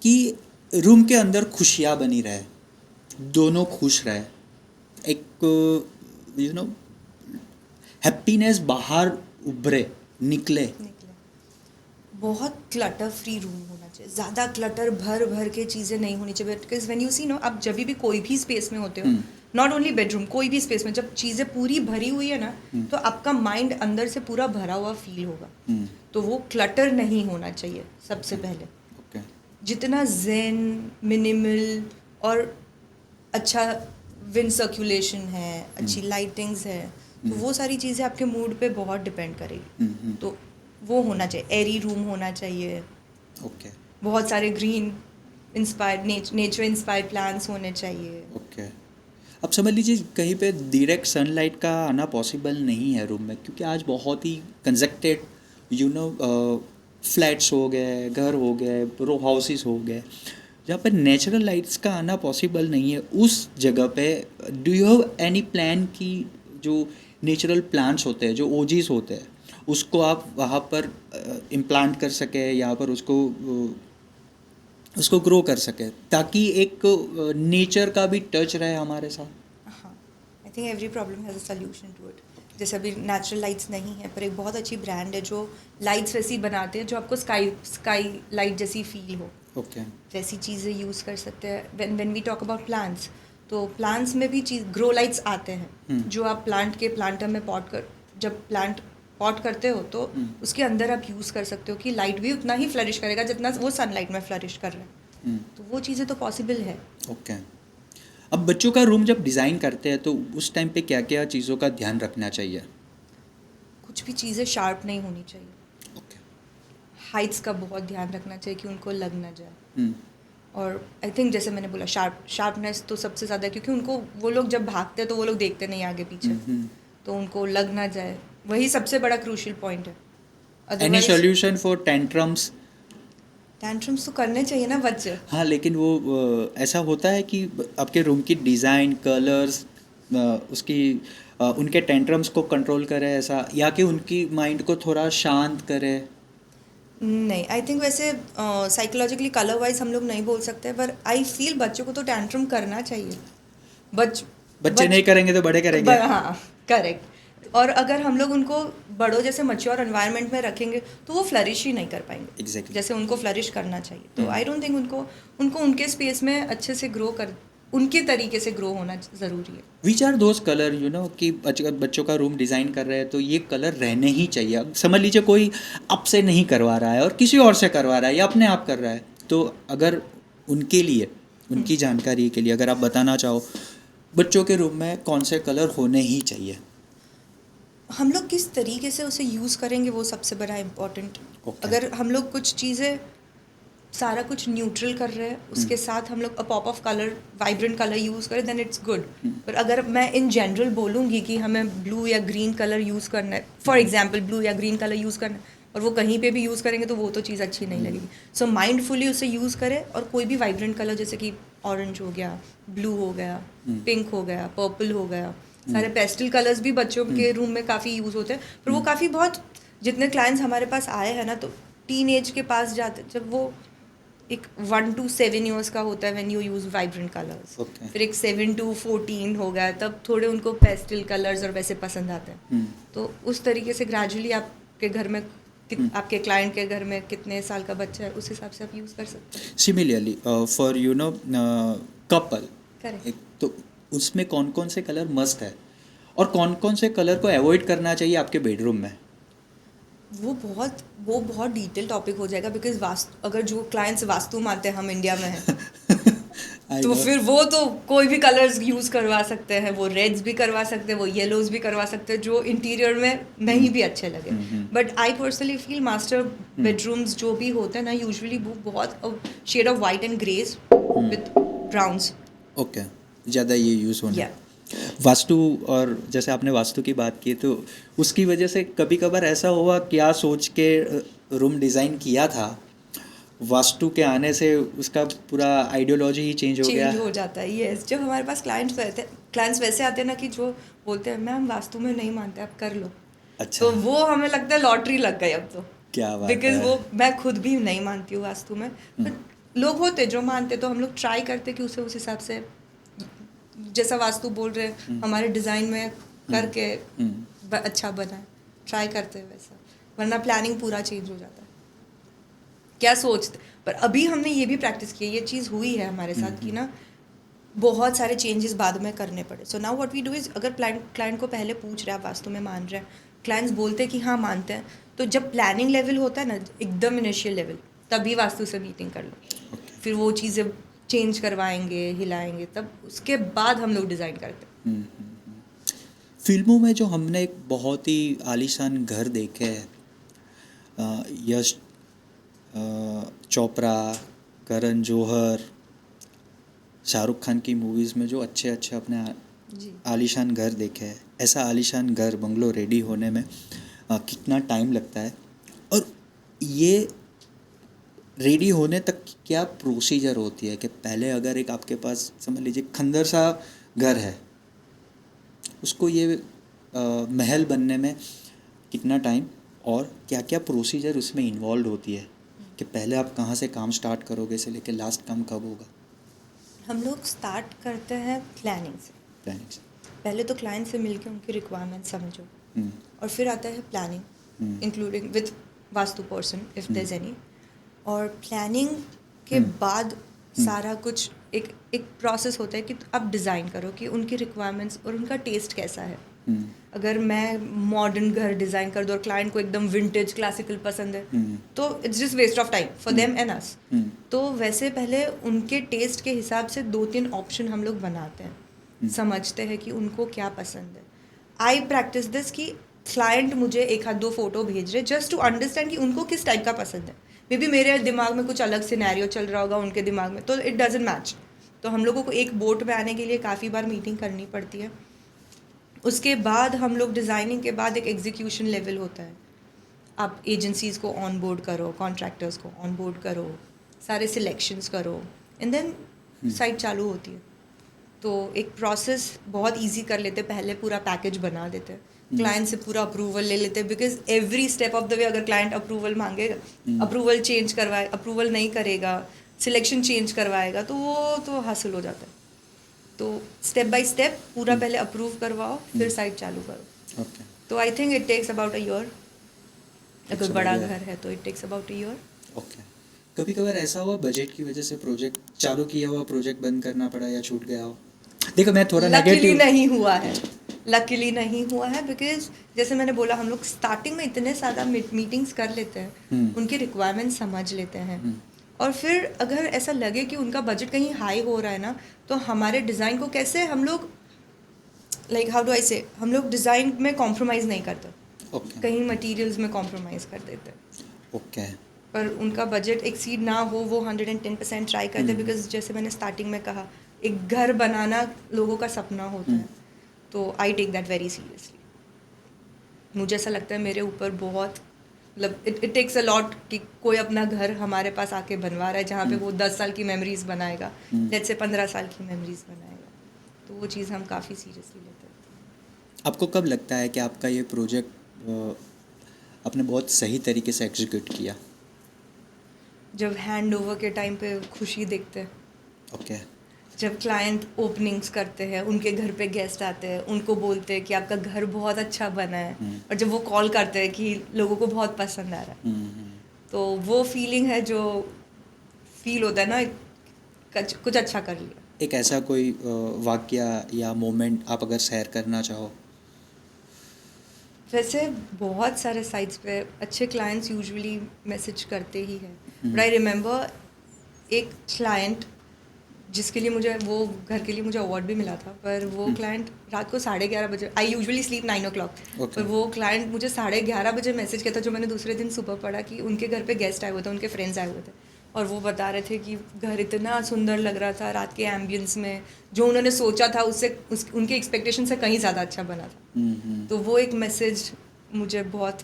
कि रूम के अंदर खुशियाँ बनी रहे, दोनों खुश रहे, एक हैप्पीनेस बाहर उभरे, निकले। बहुत क्लटर फ्री रूम होना चाहिए, ज़्यादा क्लटर भर के चीज़ें नहीं होनी चाहिए। बिकॉज व्हेन यू सी आप जब भी कोई भी स्पेस में होते हो, नॉट ओनली बेडरूम, कोई भी स्पेस में जब चीज़ें पूरी भरी हुई है ना, तो आपका माइंड अंदर से पूरा भरा हुआ फील होगा। तो वो क्लटर नहीं होना चाहिए सबसे पहले। जितना ज़ेन, मिनिमल और अच्छा विंड सर्कुलेशन है, अच्छी लाइटिंग्स है, तो वो सारी चीज़ें आपके मूड पे बहुत डिपेंड करेगी। तो वो होना चाहिए, एरी रूम होना चाहिए। ओके बहुत सारे green inspired, nature inspired plants होने चाहिए। ओके। अब समझ लीजिए कहीं पे डायरेक्ट सनलाइट का आना पॉसिबल नहीं है रूम में, क्योंकि आज बहुत ही कंजक्टेड फ्लैट्स हो गए, घर हो गए, रो हाउसेस हो गए, जहाँ पर नेचुरल लाइट्स का आना पॉसिबल नहीं है। उस जगह पे do you have any plan कि जो नेचुरल प्लांट्स होते हैं, जो ओजीज होते हैं, उसको आप वहाँ पर इम्प्लांट कर सके, यहाँ पर उसको ग्रो कर सके, ताकि एक नेचर का भी टच रहे हमारे साथ? हाँ, I think every problem has a solution to it. जैसे अभी नेचुरल लाइट्स नहीं है, पर एक बहुत अच्छी ब्रांड है जो लाइट्स वैसी बनाते हैं जो आपको स्काई लाइट जैसी फील हो। ओके। वैसी चीज़ें यूज़ कर सकते हैं। When we talk about plants, तो प्लांट्स में भी ग्रो लाइट्स आते हैं, जो आप प्लांटर में जब प्लांट पॉट करते हो तो उसके अंदर आप यूज़ कर सकते हो कि लाइट भी उतना ही फ्लरिश करेगा जितना वो सनलाइट में फ्लरिश कर रहा है। तो वो चीज़ें तो पॉसिबल है। ओके। अब बच्चों का रूम जब डिज़ाइन करते हैं तो उस टाइम पे क्या क्या चीज़ों का ध्यान रखना चाहिए? कुछ भी चीज़ें शार्प नहीं होनी चाहिए। ओके। हाइट्स का बहुत ध्यान रखना चाहिए कि उनको लग ना जाए। और आई थिंक जैसे मैंने बोला शार्पनेस तो सबसे ज़्यादा है, क्योंकि उनको वो लोग जब भागते हैं तो वो लोग देखते नहीं आगे पीछे, तो उनको लग ना जाए, वही सबसे बड़ा क्रूशियल पॉइंट है। Any otherwise solution for tantrums? Tantrums तो करने चाहिए ना बच्चे। हाँ, लेकिन वो ऐसा होता है कि आपके रूम की डिज़ाइन, कलर्स, उसकी उनके टेंट्रम्स को कंट्रोल करे, ऐसा, या कि उनकी माइंड को थोड़ा शांत करे? नहीं, आई थिंक वैसे साइकोलॉजिकली कलर वाइज हम लोग नहीं बोल सकते, पर आई फील बच्चों को तो टेंट्रम करना चाहिए। बच बच्चे बच नहीं करेंगे तो बड़े करेंगे। हाँ, करेक्ट। और अगर हम लोग उनको बड़ों जैसे मैच्योर एनवायरनमेंट में रखेंगे तो वो फ्लरिश ही नहीं कर पाएंगे Exactly. जैसे उनको फ्लरिश करना चाहिए। तो आई डोंट थिंक उनको उनको उनके स्पेस में अच्छे से ग्रो कर, उनके तरीके से ग्रो होना ज़रूरी है। विच आर दोज कलर कि बच्चों का रूम डिज़ाइन कर रहे हैं तो ये कलर रहने ही चाहिए। अब समझ लीजिए कोई आपसे नहीं करवा रहा है और किसी और से करवा रहा है या अपने आप कर रहा है, तो अगर उनके लिए, उनकी जानकारी के लिए अगर आप बताना चाहो, बच्चों के रूम में कौन से कलर होने ही चाहिए? हम लोग किस तरीके से उसे यूज़ करेंगे वो सबसे बड़ा इम्पोर्टेंट। Okay. अगर हम लोग कुछ चीज़ें सारा कुछ न्यूट्रल कर रहे हैं, उसके साथ हम लोग a pop of colour, vibrant colour use करें, देन इट्स गुड। पर अगर मैं इन जनरल बोलूँगी कि हमें ब्लू या ग्रीन कलर यूज़ करना है, फॉर एग्जांपल ब्लू या ग्रीन कलर यूज़ करना है, और वो कहीं पे भी यूज़ करेंगे तो वो तो चीज़ अच्छी नहीं लगेगी। सो माइंडफुली उसे यूज़ करें, और कोई भी वाइब्रेंट कलर जैसे कि ऑरेंज हो गया, ब्लू हो गया, पिंक हो गया, पर्पल हो गया, सारे पेस्टल कलर्स भी बच्चों के रूम में काफ़ी यूज़ होते हैं। पर वो काफ़ी बहुत, जितने क्लाइंट्स हमारे पास आए हैं ना, तो टीन एज के पास जाते, जब वो एक 1 to 7 ईयर्स का होता है when you use vibrant colours. Okay. फिर एक 7 to 14 हो गया, तब थोड़े उनको पेस्टल कलर्स और वैसे पसंद आते हैं। तो उस तरीके से ग्रेजुअली आपके घर में आपके क्लाइंट के घर में कितने साल का बच्चा है, उस हिसाब से आप यूज़ कर सकते हैं। Similarly for couple, correct. तो उसमें कौन कौन से कलर मस्ट है और कौन कौन से कलर को अवॉइड करना चाहिए आपके बेडरूम में? वो बहुत डिटेल टॉपिक हो जाएगा, बिकॉज वास्तु, अगर जो क्लाइंट्स वास्तु मानते हैं, हम इंडिया में हैं, I तो know. फिर वो तो कोई भी कलर्स यूज़ करवा सकते हैं, वो रेड्स भी करवा सकते हैं, वो येलोज भी करवा सकते हैं, जो इंटीरियर में नहीं भी अच्छे लगे। But I personally feel master bedrooms जो भी होते हैं ना, यूजुअली वो बहुत shade of white and greys with browns. Okay, ज़्यादा ये यूज़ होना। या वास्तु, और जैसे आपने वास्तु की बात की, तो उसकी वजह से कभी कभार ऐसा हुआ, क्या सोच के रूम डिज़ाइन किया था, वास्तु के आने से उसका पूरा आइडियोलॉजी ही चेंज हो गया? चेंज हो जाता है, यस। जब हमारे पास क्लाइंट्स वैसे आते हैं ना कि जो बोलते हैं मैम वास्तु में नहीं मानते, आप कर लो। अच्छा, तो वो हमें लगता है लॉटरी लग गई अब तो। क्या बात बिकॉज है। वो, मैं खुद भी नहीं मानती हूँ वास्तु में, बट लोग होते जो मानते, तो हम लोग ट्राई करते कि उसे उस हिसाब से, जैसा वास्तु बोल रहे हैं, हमारे डिज़ाइन में करके अच्छा बनाए, ट्राई करते हैं वैसा, वरना प्लानिंग पूरा चेंज हो जाता है। क्या सोचते, पर अभी हमने ये भी प्रैक्टिस की है, ये चीज़ हुई है हमारे साथ कि ना बहुत सारे चेंजेस बाद में करने पड़े। So now what we do is, अगर क्लाइंट को पहले पूछ रहे हैं आप वास्तु में मान रहे हैं, क्लाइंट्स बोलते हैं कि हाँ मानते हैं, तो जब प्लानिंग लेवल होता है ना, एकदम इनिशियल लेवल, तभी वास्तु से मीटिंग कर लो। फिर वो चीज़ें चेंज करवाएंगे, हिलाएंगे, तब उसके बाद हम लोग डिज़ाइन करते हैं। फिल्मों में जो हमने एक बहुत ही आलीशान घर देखे हैं, यश चोपड़ा, करण जौहर, शाहरुख खान की मूवीज़ में जो अच्छे अच्छे अपने जी। आलीशान घर देखे हैं, ऐसा आलीशान घर बंगलो रेडी होने में कितना टाइम लगता है, और ये रेडी होने तक की क्या प्रोसीजर होती है? कि पहले अगर एक आपके पास समझ लीजिए खंडर सा घर है, उसको ये महल बनने में कितना टाइम और क्या क्या प्रोसीजर उसमें इन्वॉल्व होती है, कि पहले आप कहाँ से काम स्टार्ट करोगे से लेकर लास्ट काम कब होगा? हम लोग स्टार्ट करते हैं प्लानिंग से। प्लानिंग से। पहले तो क्लाइंट से मिलके उनकी रिक्वायरमेंट समझो, और फिर आता है planning, including with vastu person if there is any. और प्लानिंग के बाद सारा कुछ एक प्रोसेस होता है कि आप डिज़ाइन करो कि उनकी रिक्वायरमेंट्स और उनका टेस्ट कैसा है। अगर मैं मॉडर्न घर डिज़ाइन कर दूँ और क्लाइंट को एकदम विंटेज क्लासिकल पसंद है, तो it's just waste of time for them and us. तो वैसे पहले उनके टेस्ट के हिसाब से 2-3 ऑप्शन हम लोग बनाते हैं, समझते हैं कि उनको क्या पसंद है। आई प्रैक्टिस दिस कि क्लाइंट मुझे 1-2 फोटो भेज रहे जस्ट टू अंडरस्टैंड कि उनको किस टाइप का पसंद है। मे बी मेरे दिमाग में कुछ अलग सिनेरियो चल रहा होगा, उनके दिमाग में, तो इट डजंट मैच। तो हम लोगों को एक बोट में आने के लिए काफ़ी बार मीटिंग करनी पड़ती है, उसके बाद हम लोग डिज़ाइनिंग के बाद एक एग्जीक्यूशन लेवल होता है. आप एजेंसीज़ को ऑन बोर्ड करो, कॉन्ट्रैक्टर्स को ऑन बोर्ड करो, सारे सिलेक्शंस करो, एंड देन साइट चालू होती है. तो एक प्रोसेस बहुत इजी कर लेते, पहले पूरा पैकेज बना देते, क्लाइंट से पूरा अप्रूवल ले लेते, because every step of the way अगर क्लाइंट अप्रूवल मांगेगा, अप्रूवल चेंज करवाए, अप्रूवल नहीं करेगा, सिलेक्शन चेंज करवाएगा, तो वो तो हासिल हो जाता है. तो स्टेप बाय स्टेप पूरा पहले अप्रूव करवाओ, फिर साइट चालू करो. ओके. तो I think it takes about a year. अगर It's बड़ा about a घर है तो it takes about a year. Okay. कभी कभार ऐसा हुआ बजट की वजह से प्रोजेक्ट चालू किया हुआ प्रोजेक्ट बंद करना पड़ा या छूट गया हो? देखो मैं थोड़ा लकीली नेगेटिव. नहीं हुआ है. लकीली नहीं हुआ है बिकॉज जैसे मैंने बोला, हम लोग स्टार्टिंग में इतने ज़्यादा मीटिंग्स कर लेते हैं, उनके रिक्वायरमेंट समझ लेते हैं, और फिर अगर ऐसा लगे कि उनका बजट कहीं हाई हो रहा है ना, तो हमारे डिज़ाइन को कैसे हम लोग, लाइक हाउ डू आई से, हम लोग डिज़ाइन में कॉम्प्रोमाइज़ नहीं करते. ओके. कहीं मटेरियल्स में कॉम्प्रोमाइज़ कर देते हैं. ओके. पर उनका बजट एक्सीड ना हो, वो 110% ट्राई करते हैं. बिकॉज जैसे मैंने स्टार्टिंग में कहा, एक घर बनाना लोगों का सपना होता है. तो I take that very seriously. मुझे ऐसा लगता है मेरे ऊपर बहुत, मतलब इट टेक्स अ लॉट कि कोई अपना घर हमारे पास आके बनवा रहा है, जहाँ पे वो 10 साल की मेमोरीज बनाएगा, जैसे से 15 साल की मेमोरीज बनाएगा. तो वो चीज़ हम काफ़ी सीरियसली लेते हैं. आपको कब लगता है कि आपका ये प्रोजेक्ट आपने बहुत सही तरीके से एग्जीक्यूट किया? जब हैंड ओवर के टाइम पे खुशी देखते हैं, ओके. जब क्लाइंट ओपनिंग्स करते हैं, उनके घर पे गेस्ट आते हैं, उनको बोलते हैं कि आपका घर बहुत अच्छा बना है, और जब वो कॉल करते हैं कि लोगों को बहुत पसंद आ रहा है, तो वो फीलिंग है जो फील होता है ना, कुछ अच्छा कर लिया. एक ऐसा कोई वाकया या मोमेंट आप अगर शेयर करना चाहो? वैसे बहुत सारे साइट्स पे अच्छे क्लाइंट्स यूजुअली मैसेज करते ही हैं. बट आई रिमेंबर एक क्लाइंट जिसके लिए मुझे, वो घर के लिए मुझे अवार्ड भी मिला था, पर वो क्लाइंट रात को 11:30 बजे, आई यूजुअली स्लीप 9 o'clock, पर वो क्लाइंट मुझे 11:30 बजे मैसेज किया था, जो मैंने दूसरे दिन सुबह पढ़ा कि उनके घर पे गेस्ट आए हुए थे, उनके फ्रेंड्स आए हुए थे, और वो बता रहे थे कि घर इतना सुंदर लग रहा था रात के एम्बियंस में, जो उन्होंने सोचा था उससे उनके एक्सपेक्टेशन से कहीं ज़्यादा अच्छा बना था. तो वो एक मैसेज मुझे बहुत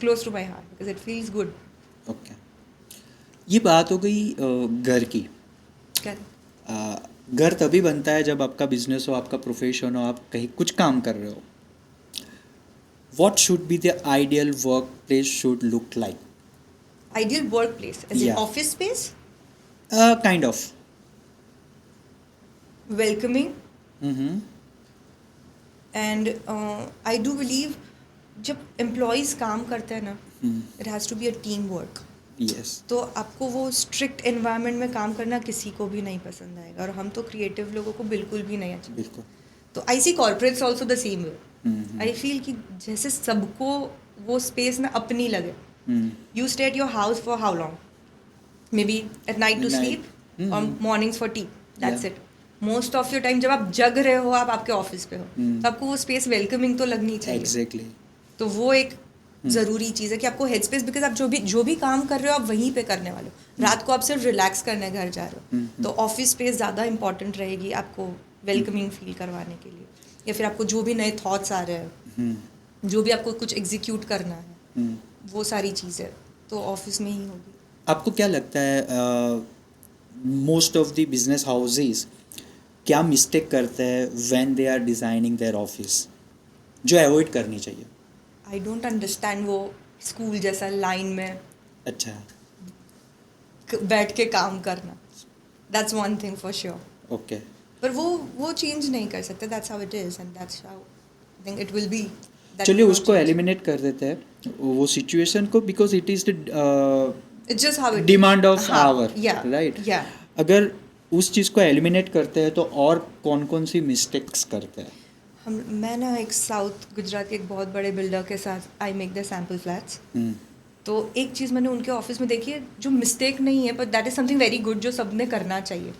close to my heart, because it feels good. Okay. ये बात हो गई घर की. घर तभी बनता है जब आपका बिजनेस हो, आपका प्रोफेशन हो, आप कहीं कुछ काम कर रहे हो. What should be the ideal workplace should look like? Ideal workplace, as in Yeah. office space, Kind of. welcoming, Mm-hmm. and I do believe जब एम्प्लॉयज़ काम करते हैं ना, it has to be a team work. Yes. तो आपको वो strict environment में काम करना किसी को भी नहीं पसंद आएगा, और हम तो क्रिएटिव लोगों को बिल्कुल भी नहीं अच्छा. बिल्कुल. तो I see corporates also the same way. Mm-hmm. I feel कि जैसे सबको वो स्पेस ना अपनी लगे. You stay at your house for how long? Maybe at night to Night. Sleep, और mornings for tea, that's Yeah. It. Most of your time जब आप जग रहे हो, आप आपके ऑफिस पे हो, तो आपको वो स्पेस वेलकमिंग तो लगनी चाहिए. Exactly. तो वो एक ज़रूरी चीज़ है कि आपको हेड स्पेस, बिकॉज आप जो भी काम कर रहे हो आप वहीं पे करने वाले हो. रात को आप सिर्फ रिलैक्स करने घर जा रहे हो, तो ऑफिस स्पेस ज़्यादा इंपॉर्टेंट रहेगी आपको वेलकमिंग फील करवाने के लिए, या फिर आपको जो भी नए थॉट्स आ रहे हैं, जो भी आपको कुछ एग्जीक्यूट करना है, वो सारी चीज़ें तो ऑफिस में ही होगी. आपको क्या लगता है most of the business houses क्या मिस्टेक करते हैं when they are designing their office, जो अवॉइड करनी चाहिए? आई डोंट अंडरस्टैंड वो स्कूल जैसा लाइन में अच्छा. बैठ के काम करना. That's one thing for sure. Okay. पर वो चेंज नहीं कर सकते. That's how it is, and that's how I think it will be. चलिए उसको एलिमिनेट कर देते हैं वो सिचुएशन को, because it is the it's just how it demand of hour, right? या अगर उस चीज़ को एलिमिनेट करते हैं तो और कौन कौन सी मिस्टेक्स करते हैं? मैं ना एक साउथ गुजरात के एक बहुत बड़े बिल्डर के साथ I make the sample flats. तो एक चीज़ मैंने उनके ऑफिस में देखी है जो मिस्टेक नहीं है, but that is something very good जो सबने करना चाहिए.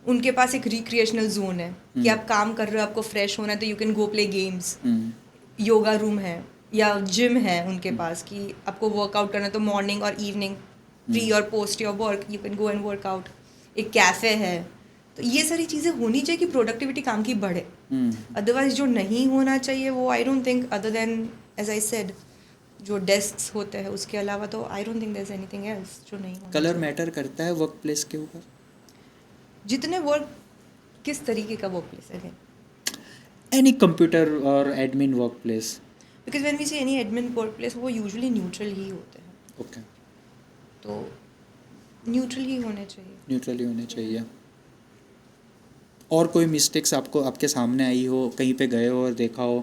उनके पास एक रिक्रिएशनल जोन है कि आप काम कर रहे हो, आपको फ्रेश होना है, तो you can go play games. Yoga room है या जिम है उनके पास कि आपको वर्कआउट करना है, तो मॉर्निंग और इवनिंग प्री और post your work you can go and workout. एक कैफ़े है, तो ये सारी चीज़ें होनी चाहिए कि प्रोडक्टिविटी काम की बढ़े. अदरवाइज जो नहीं होना चाहिए वो I don't think other than as I said जो डेस्क होते हैं उसके अलावा तो I don't think there is anything else जो नहीं होना कलर चाहिए. मैटर करता है वर्क प्लेस के ऊपर? जितने वर्क किस तरीके का वर्क प्लेस है एनी कंप्यूटर और admin work place? Because when we say any admin work place वो यूजुअली न्यूट्रल ही होते हैं. ओके, तो न्यूट्रल ही होने चाहिए. न्यूट्रली होने चाहिए. और कोई मिस्टेक्स आपको आपके सामने आई हो, कहीं पे गए हो और देखा हो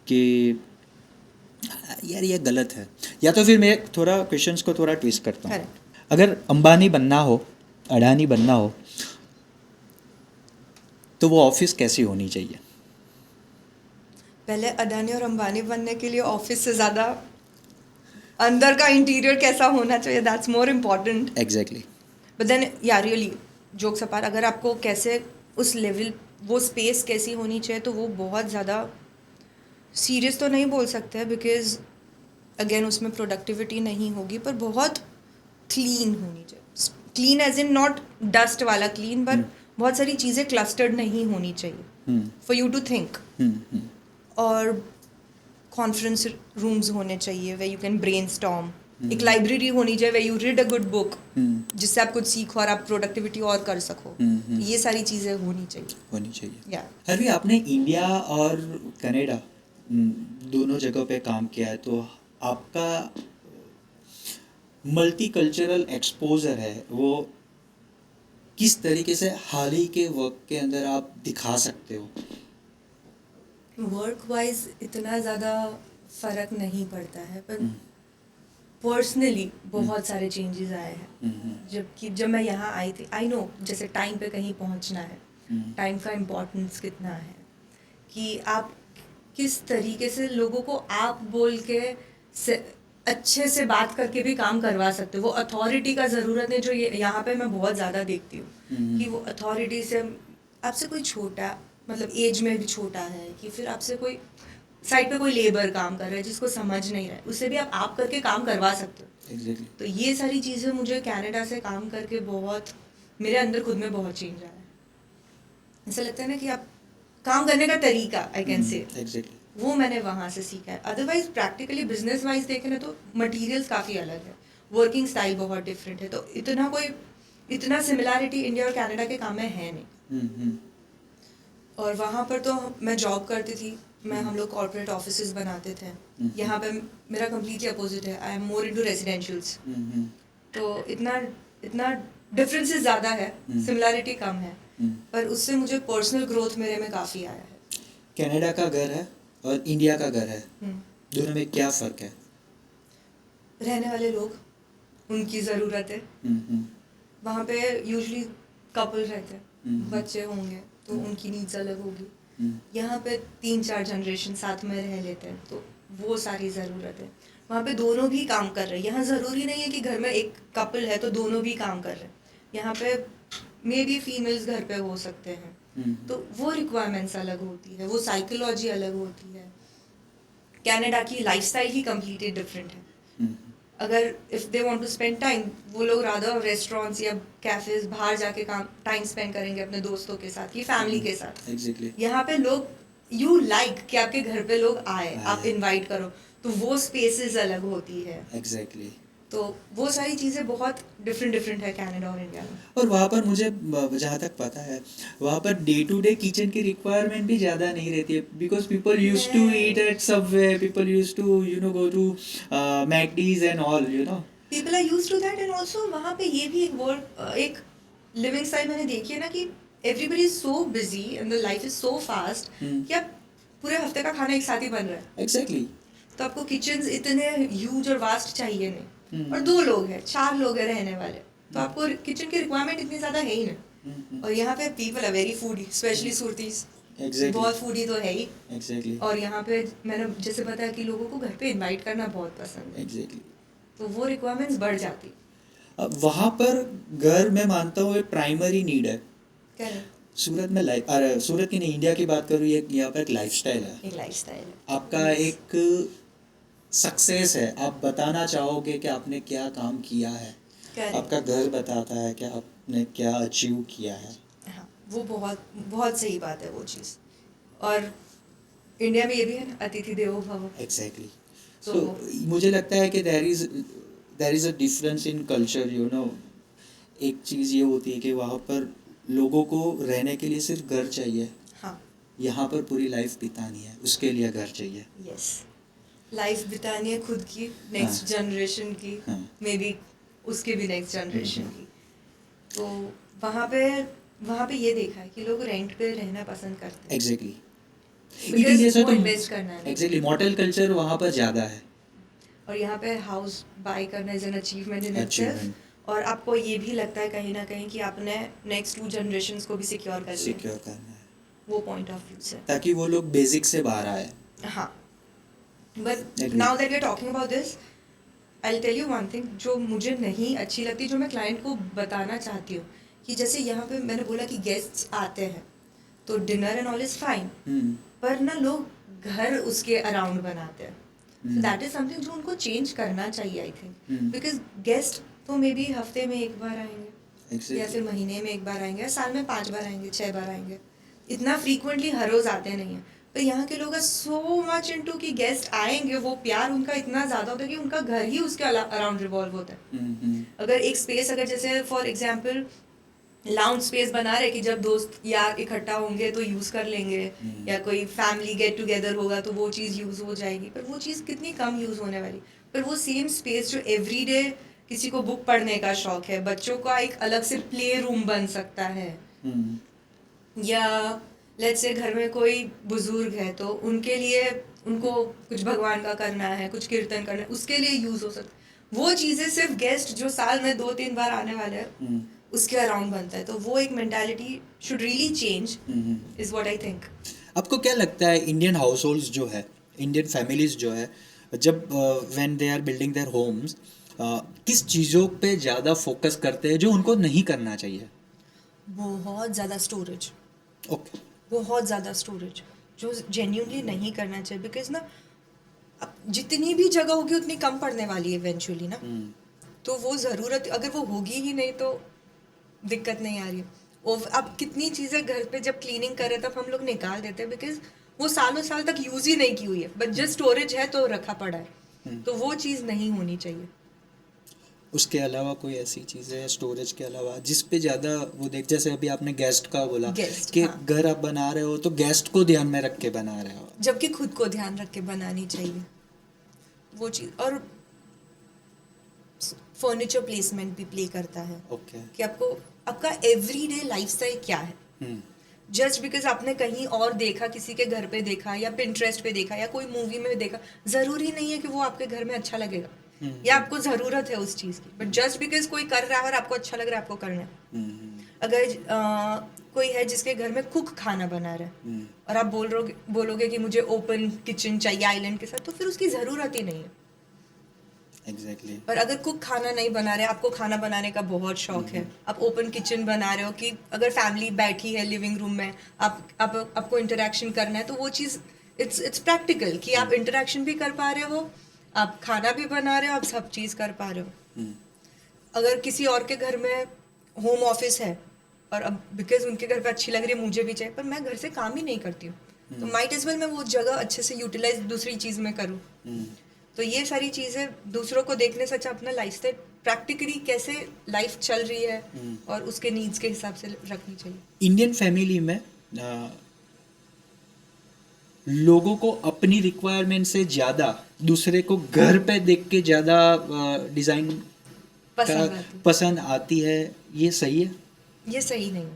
कि यार ये गलत है? या तो फिर मैं थोड़ा क्वेश्चंस को थोड़ा ट्विस्ट करता हूँ. Correct. अगर अंबानी बनना हो, अडानी बनना हो, तो वो ऑफिस कैसी होनी चाहिए? पहले अडानी और अंबानी बनने के लिए ऑफिस से ज़्यादा अंदर का इंटीरियर कैसा होना चाहिए that's more important. Exactly. But then या रियली जोक्स अपार्ट अगर आपको कैसे उस लेवल वो स्पेस कैसी होनी चाहिए तो वो बहुत ज़्यादा सीरियस तो नहीं बोल सकते बिकॉज अगेन उसमें प्रोडक्टिविटी नहीं होगी पर बहुत क्लीन होनी चाहिए. Clean as in not dust वाला क्लीन बट बहुत सारी चीज़ें क्लस्टर्ड नहीं होनी चाहिए फॉर यू टू थिंक. और कॉन्फ्रेंस रूम्स होने चाहिए वे यू कैन ब्रेनस्टॉर्म. एक लाइब्रेरी होनी चाहिए where you read a good book जिससे आप कुछ सीखो और आप प्रोडक्टिविटी और कर सको. ये सारी चीज़ें होनी चाहिए. या अभी आपने इंडिया और कनाडा दोनों जगह पे काम किया है, तो आपका मल्टीकल्चरल एक्सपोजर है वो किस तरीके से हाल ही के वर्क के अंदर आप दिखा सकते हो? वर्क वाइज इतना ज़्यादा फ़र्क नहीं पड़ता है पर पर्सनली बहुत सारे चेंजेस आए हैं. जब मैं यहाँ आई थी आई नो जैसे टाइम पे कहीं पहुँचना है, टाइम का इम्पोर्टेंस कितना है कि आप किस तरीके से लोगों को आप बोल के अच्छे से बात करके भी काम करवा सकते हो. वो अथॉरिटी का ज़रूरत है जो ये यहाँ पे मैं बहुत ज़्यादा देखती हूँ कि वो अथॉरिटी से आपसे कोई छोटा मतलब एज में भी छोटा है कि फिर आपसे कोई साइड पे कोई लेबर काम कर रहा है जिसको समझ नहीं रहा है उससे भी आप करके काम करवा सकते हो. Exactly. तो ये सारी चीज़ें मुझे कनाडा से काम करके बहुत मेरे अंदर खुद में बहुत चेंज आया है. ऐसा लगता है ना कि आप काम करने का तरीका आई कैन से वो मैंने वहाँ से सीखा है. अदरवाइज प्रैक्टिकली बिजनेस वाइज देखें ना तो मटेरियल्स काफ़ी अलग है, वर्किंग स्टाइल बहुत डिफरेंट है. तो इतना सिमिलैरिटी इंडिया और कनाडा के काम में है नहीं. और वहाँ पर तो मैं जॉब करती थी, हम लोग कॉर्पोरेट ऑफिसेज बनाते थे. यहाँ पे मेरा कम्प्लीटली अपोजिट है. I am more into residentials. तो इतना डिफरेंसेस ज़्यादा है, सिमिलैरिटी कम है. पर उससे मुझे पर्सनल ग्रोथ मेरे में काफ़ी आया है. कनाडा का घर है और इंडिया का घर है, दोनों में क्या फ़र्क है? रहने वाले लोग, उनकी ज़रूरत है. वहाँ पे यूजुअली कपल रहते हैं, बच्चे होंगे तो उनकी नीड्स अलग होगी. यहाँ पे 3-4 जनरेशन साथ में रह लेते हैं तो वो सारी ज़रूरत है. वहाँ पे दोनों भी काम कर रहे हैं. यहाँ ज़रूरी नहीं है कि घर में एक कपल है तो दोनों भी काम कर रहे हैं. यहाँ पे मे बी फीमेल्स घर पे हो सकते हैं. तो वो रिक्वायरमेंट्स अलग होती है, वो साइकोलॉजी अलग होती है. कनाडा की लाइफस्टाइल ही कम्प्लीटली डिफरेंट है. अगर if they want to spend time वो लोग रादर रेस्टोरेंट्स या कैफेज बाहर जाके टाइम स्पेंड करेंगे अपने दोस्तों के साथ की फैमिली के साथ. Exactly. यहाँ पे लोग यू लाइक कि आपके घर पे लोग आए, आप इनवाइट करो तो वो स्पेसेस अलग होती है. Exactly. तो वो सारी चीज़ें बहुत डिफरेंट है कनाडा और इंडिया में. और वहाँ पर मुझे जहाँ तक पता है वहाँ पर डे टू डे किचन की रिक्वायरमेंट भी ज़्यादा नहीं रहती है, because people use to eat at Subway, people use to go to McD's and all people are used to that. And also वहाँ पे ये भी एक लिविंग स्टाइल मैंने देखी है ना कि everybody is so busy and the life is so fast कि आप पूरे हफ्ते का खाना एक साथ ही बन रहा है. एग्जैक्टली. तो आपको किचन्स इतने ह्यूज और वास्ट चाहिए नहीं. और 2 लोग हैं, 4 लोग हैं रहने वाले, तो आपको किचन की रिक्वायरमेंट इतनी ज़्यादा है ही नहीं. और यहाँ पे people are very foodie, specially Suratis. बहुत फूडी तो है ही. और यहाँ पे मैंने जैसे बताया कि लोगों को घर पे इनवाइट करना बहुत पसंद है. तो वो रिक्वायरमेंट्स बढ़ जाती. वहाँ पर घर मैं मानता हूँ एक प्राइमरी नीड है. सूरत में सूरत की नहीं, इंडिया की बात करूँ, यहाँ पर एक लाइफस्टाइल है. एक लाइफस्टाइल है आपका एक सक्सेस है. आप बताना चाहोगे कि आपने क्या काम किया है. आपका घर बताता है कि आपने क्या अचीव किया है. हाँ, वो बहुत बहुत सही बात है वो चीज़। और इंडिया में ये भी है ना, अतिथि देवो भव। एग्जैक्टली। तो सो मुझे लगता है कि there is a difference in culture, you know. एक चीज़ ये होती है कि वहाँ पर लोगों को रहने के लिए सिर्फ घर चाहिए, हाँ, यहाँ पर पूरी लाइफ बितानी है, उसके लिए घर चाहिए। यस, लाइफ बितानी है खुद की, नेक्स्ट हाँ। जनरेशन की, हाँ। मे बी उसके भी नेक्स्ट जनरेशन हम्म। की। तो वहाँ पे वहाँ पे ये देखा है कि लोग रेंट पे रहना पसंद करते हैं एग्जैक्टली। बिकॉज इसीलिए वो तो इन्वेस्ट करना है। एग्जैक्टली मॉडल कल्चर वहाँ पर ज़्यादा है। और यहाँ पे हाउस बाय करना is an achievement in itself. Achievement और आपको ये भी लगता है कहीं ना कहीं कि आपने नेक्स्ट 2 जनरेशंस को भी सिक्योर कर लिया, सिक्योर करना है, वो पॉइंट ऑफ व्यू से। ताकि वो लोग बेसिक से बाहर आए। हाँ, but Agree. Now that we are talking about this, I will tell you one thing जो मुझे नहीं अच्छी लगती, जो मैं क्लाइंट को बताना चाहती हूँ कि जैसे यहाँ पे मैंने बोला कि गेस्ट्स आते हैं तो dinner and all is fine, hmm. पर ना लोग घर उसके अराउंड बनाते हैं। So hmm. That is something जो उनको चेंज करना चाहिए I think, hmm. Because guest तो मे बी हफ्ते में एक बार आएंगे या Exactly. फिर महीने में एक बार आएंगे या साल में 5 बार आएंगे, 6 बार आएंगे, इतना फ्रीक्वेंटली हर रोज आते नहीं हैं। पर यहाँ के लोग सो मच इनटू कि गेस्ट आएंगे, वो प्यार उनका इतना ज़्यादा होता है कि उनका घर ही उसके अराउंड रिवॉल्व होता है। हम्म। अगर एक स्पेस, अगर जैसे फॉर एग्जांपल लाउंज स्पेस बना रहे कि जब दोस्त यार इकट्ठा होंगे तो यूज़ कर लेंगे, या कोई फैमिली गेट टुगेदर होगा तो वो चीज़ यूज़ हो जाएगी, पर वो चीज़ कितनी कम यूज़ होने वाली। पर वो सेम स्पेस जो एवरीडे, किसी को बुक पढ़ने का शौक है, बच्चों का एक अलग से प्ले रूम बन सकता है, हम्म। या लेट्स से घर में कोई बुजुर्ग है तो उनके लिए, उनको कुछ भगवान का करना है, कुछ कीर्तन करना है, उसके लिए यूज़ हो सकता है। वो चीज़ें सिर्फ गेस्ट जो साल में 2-3 बार आने वाले हैं उसके अराउंड बनता है। तो वो एक mentality should really change, is what I think. आपको क्या लगता है इंडियन हाउस होल्ड्स जो है, इंडियन फैमिलीज जो है, जब when they are building their homes, किस चीज़ों पे ज़्यादा फोकस करते हैं जो उनको नहीं करना चाहिए? बहुत ज़्यादा स्टोरेज, ओके। बहुत ज़्यादा स्टोरेज जो जेन्यूनली नहीं करना चाहिए, बिकॉज ना अब जितनी भी जगह होगी उतनी कम पड़ने वाली है इवेंचुअली ना। तो वो ज़रूरत अगर वो होगी ही नहीं तो दिक्कत नहीं आ रही है। और अब कितनी चीज़ें घर पे जब क्लीनिंग कर रहे तब हम लोग निकाल देते हैं, बिकॉज वो सालों साल तक यूज़ ही नहीं की हुई है, बट जस्ट स्टोरेज है तो रखा पड़ा है। तो वो चीज़ नहीं होनी चाहिए। उसके अलावा कोई ऐसी चीज़ है स्टोरेज के अलावा जिस पे ज़्यादा वो देख, जैसे अभी आपने गेस्ट का बोला Guest, कि हाँ। घर आप बना रहे हो तो गेस्ट को ध्यान में रख के बना रहे हो। जबकि खुद को ध्यान रख के बनानी चाहिए वो चीज़। और फर्नीचर प्लेसमेंट भी प्ले करता है ओके। कि आपको आपका एवरीडे लाइफस्टाइल क्या है। हम्म। जस्ट बिकॉज आपने कहीं और देखा, किसी के घर पे देखा या पिंटरेस्ट पे देखा या कोई मूवी में देखा, ज़रूरी नहीं है कि वो आपके घर में अच्छा लगेगा या आपको ज़रूरत है उस चीज़ की। बट जस्ट बिकॉज कोई कर रहा है और आपको अच्छा लग रहा है, आपको करना है। अगर कोई है जिसके घर में कुक खाना बना रहा है और आप बोलोगे कि मुझे ओपन किचन चाहिए आइलैंड के साथ, तो फिर उसकी ज़रूरत ही नहीं है। एग्जैक्टली। पर अगर कुक खाना नहीं बना रहे, आपको खाना बनाने का बहुत शौक है, आप ओपन किचन बना रहे हो कि अगर फैमिली बैठी है लिविंग रूम में, आपको इंटरेक्शन करना है, तो वो चीज़ इट्स प्रैक्टिकल कि आप इंटरेक्शन भी कर पा रहे हो, आप खाना भी बना रहे हो, आप सब चीज़ कर पा रहे हो। अगर किसी और के घर में होम ऑफिस है और अब बिकॉज उनके घर पे अच्छी लग रही है, मुझे भी चाहिए, पर मैं घर से काम ही नहीं करती हूँ, तो माइट एज वेल मैं वो जगह अच्छे से यूटिलाइज दूसरी चीज़ में करूँ। तो ये सारी चीज़ें दूसरों को देखने से अच्छा अपना लाइफस्टाइल प्रैक्टिकली कैसे लाइफ चल रही है और उसके नीड्स के हिसाब से रखनी चाहिए। इंडियन फैमिली में लोगों को अपनी रिक्वायरमेंट से ज़्यादा दूसरे को घर पे देख के ज़्यादा डिज़ाइन पसंद आती है, ये सही है? ये सही नहीं है,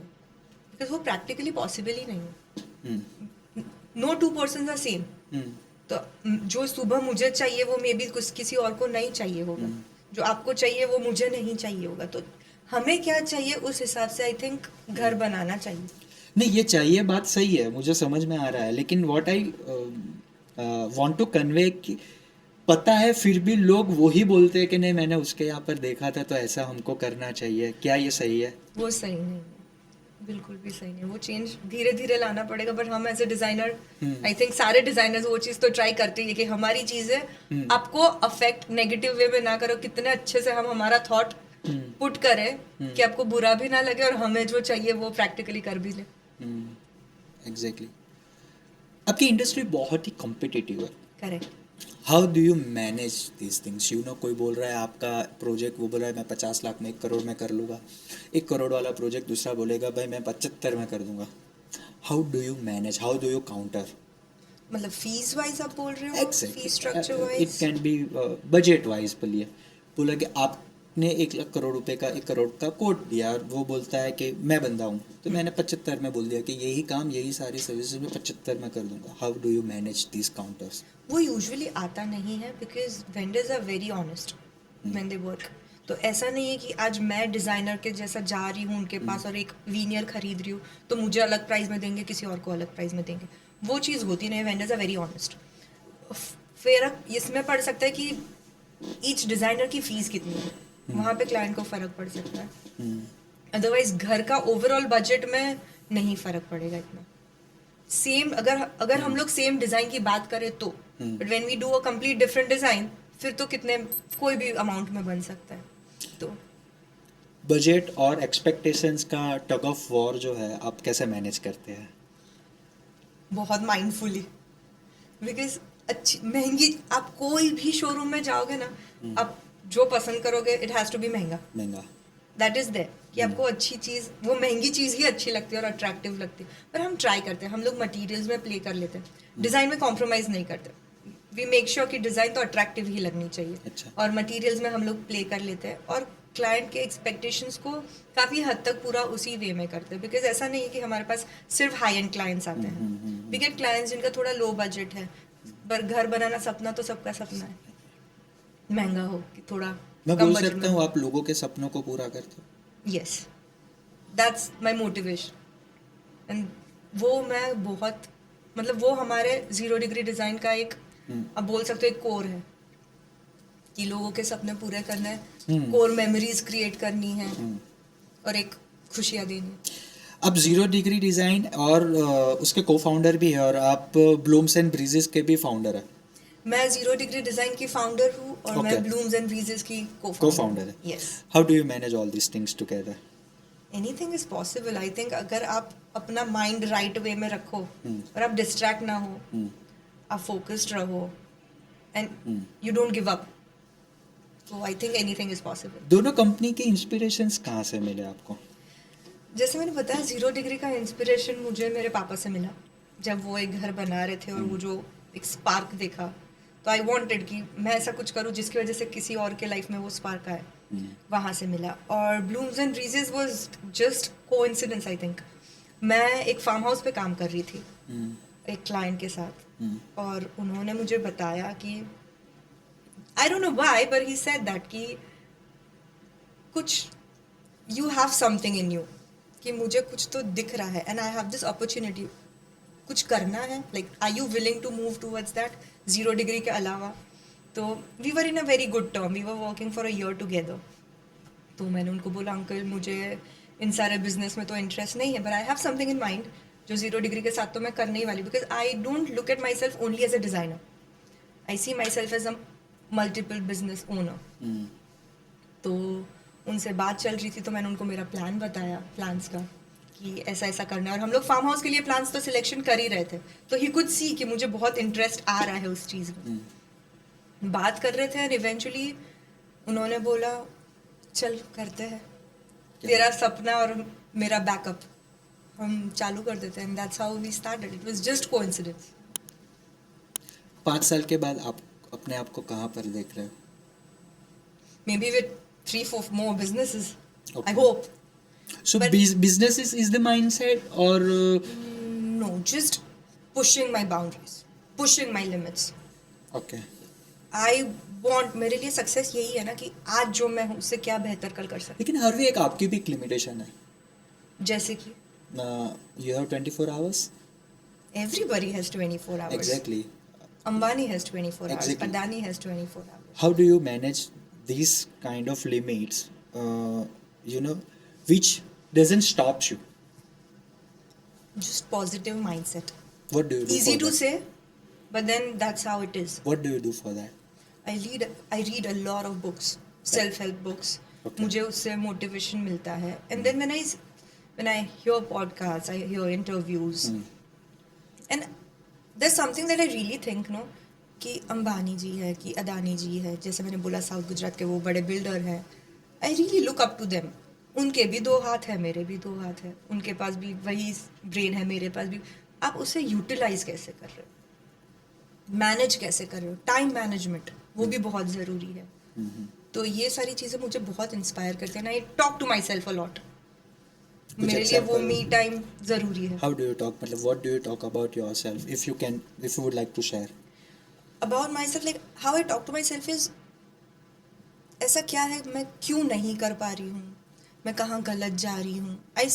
बिकॉज वो प्रैक्टिकली पॉसिबल ही नहीं है। No two persons are same. तो जो सुबह मुझे चाहिए वो मे बी किसी और को नहीं चाहिए होगा, जो आपको चाहिए वो मुझे नहीं चाहिए होगा। तो हमें क्या चाहिए उस हिसाब से आई थिंक घर बनाना चाहिए। नहीं, ये चाहिए बात सही है, मुझे समझ में आ रहा है, लेकिन what I want to convey कि पता है फिर भी लोग वही बोलते हैं कि नहीं मैंने उसके यहाँ पर देखा था तो ऐसा हमको करना चाहिए। क्या ये सही है? वो सही नहीं है, बिल्कुल भी सही नहीं। वो चेंज धीरे धीरे लाना पड़ेगा, बट हम as a designer I think सारे डिजाइनर्स वो चीज़ तो ट्राई करते हैं कि हमारी चीज़ें आपको अफेक्ट नेगेटिव वे में ना करो, कितने अच्छे से हम हमारा थॉट पुट करें कि आपको बुरा भी ना लगे और हमें जो चाहिए वो प्रैक्टिकली कर भी ले. एग्जैक्टली. आपकी इंडस्ट्री बहुत ही कॉम्पिटिटिव है. Correct. How do you manage this things? You know, कोई बोल रहा है आपका प्रोजेक्ट, वो बोल रहा है मैं 50 लाख में 1 करोड़ में कर लूँगा. 1 करोड़ वाला प्रोजेक्ट दूसरा बोलेगा भाई मैं 75 में कर दूंगा. How do you manage? How do you counter? मतलब फीस वाइज आप बोल रहे हो? Exactly. Fees structure it wise? Can be budget wise. बोलिए, बोला कि आपने 1 लाख करोड़ रुपए का 1 करोड़ का कोड दिया और वो बोलता है कि मैं बंदा हूँ, तो मैंने 75 में बोल दिया कि यही काम यही सारी सर्विसेज में 75 में कर दूंगा. How do you manage this counters? वो यूजुअली आता नहीं है because vendors are very honest when they work. तो ऐसा नहीं है कि आज मैं डिज़ाइनर के जैसा जा रही हूँ उनके पास और एक वीनियर खरीद रही हूँ तो मुझे अलग प्राइस में देंगे, किसी और को अलग प्राइस में देंगे. वो चीज़ होती नहीं. Vendors are very honest. फ़र्क इसमें पड़ सकता है कि ईच डिज़ाइनर की फ़ीस कितनी है, वहाँ पे क्लाइंट को फ़र्क पड़ सकता है. अदरवाइज घर का ओवरऑल बजट में नहीं फ़र्क पड़ेगा इतना. सेम अगर हम लोग सेम डिज़ाइन की बात करें तो, but when we do a complete different design फिर तो कितने कोई भी अमाउंट में बन सकता है. तो बजट और एक्सपेक्टेशंस का टग ऑफ वॉर जो है आप कैसे मैनेज करते हैं? बहुत माइंडफुली. बिकॉज अच्छी महंगी आप कोई भी शोरूम में जाओगे ना, आप जो पसंद करोगे इट हैज़ टू बी महंगा. महंगा. दैट इज़ देयर कि आपको अच्छी चीज़, वो महंगी चीज़ ही अच्छी लगती है और अट्रैक्टिव लगती है. पर हम ट्राई करते हैं, हम लोग मटेरियल्स में प्ले कर लेते हैं, डिज़ाइन में कॉम्प्रोमाइज़ नहीं करते. वी मेक श्योर कि डिज़ाइन तो अट्रैक्टिव ही लगनी चाहिए. अच्छा. और मटेरियल्स में हम लोग प्ले कर लेते हैं और क्लाइंट के एक्सपेक्टेशंस को काफ़ी हद तक पूरा उसी वे में करते हैं. बिकॉज ऐसा नहीं है कि हमारे पास सिर्फ हाई एंड क्लाइंट्स आते हैं. वी गेट क्लाइंट्स जिनका थोड़ा लो बजट है, पर घर बनाना सपना तो सबका सपना है, महंगा हो कि थोड़ा मैं कम बोल बजट सकता में. हूँ आप लोगों के सपनों को पूरा करते हो. Yes, that's my motivation. And वो मैं बहुत, मतलब वो हमारे 0 डिग्री डिज़ाइन का एक, अब बोल सकते हो एक कोर है कि लोगों के सपने पूरे करने हैं, कोर मेमोरीज क्रिएट करनी है और एक खुशियाँ देनी है. आप 0 डिग्री डिज़ाइन और उसके को फाउंडर भी है और आप ब्लूम्स एंड ब्रीजेस के भी फाउंडर है. मैं 0 डिग्री डिज़ाइन की फाउंडर हूँ और मैं Okay. ब्लूम्स एंड ब्रीजेस की को को फाउंडर है. Yes. How do you manage all this things together? Anything is possible. I think अगर आप अपना माइंड राइट वे में रखो और आप डिस्ट्रैक्ट ना हो, आप फोकस्ड रहो and you don't give up, तो I think anything is possible. दोनों कंपनी के इंस्पिरेशंस कहाँ से मिले आपको? जैसे मैंने बताया 0 डिग्री का इंस्पिरेशन मुझे मेरे पापा से मिला जब वो एक घर बना रहे थे और वो जो एक स्पार्क देखा, तो आई वांटेड कि मैं ऐसा कुछ करूँ जिसकी वजह से किसी और के लाइफ में वो स्पार्क आए. वहाँ से मिला. और Blooms and Breezes was just coincidence. I think मैं एक फार्म हाउस पे काम कर रही थी एक क्लाइंट के साथ, और उन्होंने मुझे बताया कि I don't know why but he said that कि कुछ you have something in you, कि मुझे कुछ तो दिख रहा है and I have this opportunity, कुछ करना है. Like are you willing to move towards that 0 degree के अलावा. तो we were in a very good term, we were working for a year together. तो मैंने उनको बोला अंकल मुझे इन सारे बिजनेस में तो इंटरेस्ट नहीं है, but I have something in mind जो 0 डिग्री के साथ तो मैं करने ही वाली. Because I don't look at myself only as a designer, I see myself as a multiple business owner. तो उनसे बात चल रही थी तो मैंने उनको मेरा प्लान बताया, प्लान्स का, कि ऐसा ऐसा करना है. और हम लोग फार्म हाउस के लिए प्लान्स तो सिलेक्शन कर ही रहे थे, तो ही कुड सी कि मुझे बहुत इंटरेस्ट आ रहा है उस चीज़ में. बात कर रहे थे और इवेंचुअली उन्होंने बोला चल करते हैं, तेरा सपना और मेरा बैकअप हम चालू कर देते हैं. That's how we started. It was just coincidence. 5 साल के बाद आप अपने आप को कहाँ पर देख रहे हो? May be with 3-4 more businesses. Okay. I hope. So But- business is the mindset or No, just pushing my boundaries, pushing my limits. okay. I want, मेरे लिए सक्सेस यही है ना कि आज जो मैं हूँ उससे क्या बेहतर कल कर सकती लेकिन हर वे एक आपकी भी एक लिमिटेशन है. हूँ. जैसे कि You have 24 hours. everybody has 24 hours. Exactly. Ambani has 24 hours. Exactly. Adani has 24 hours. How do you manage these kind of limits? Which doesn't stop you. Just positive mindset. What do you do? Easy for to that? say, but then that's how it is. What do you do for that? I read a lot of books, self-help books. Okay. मुझे उससे motivation मिलता है. And then when I hear podcasts, I hear interviews, and there's something that I really think, no, कि अंबानी जी है, कि अदानी जी है, जैसे मैंने बोला साउथ गुजरात के वो बड़े बिल्डर हैं. I really look up to them. उनके भी 2 हाथ है, मेरे भी 2 हाथ है. उनके पास भी वही ब्रेन है, मेरे पास भी. आप उसे यूटिलाइज कैसे कर रहे हो, मैनेज कैसे कर रहे हो, टाइम मैनेजमेंट वो भी बहुत ज़रूरी है. तो ये सारी चीज़ें मुझे बहुत इंस्पायर करती हैं. I talk to myself a lot. मेरे लिए वो मी टाइम ज़रूरी है. How do you talk? मतलब what do you talk about yourself? If you would like to share. About myself, like how I talk to myself is, ऐसा क्या है, मैं क्यों नहीं कर पा रही हूँ, मैं कहाँ गलत जा रही हूँ. I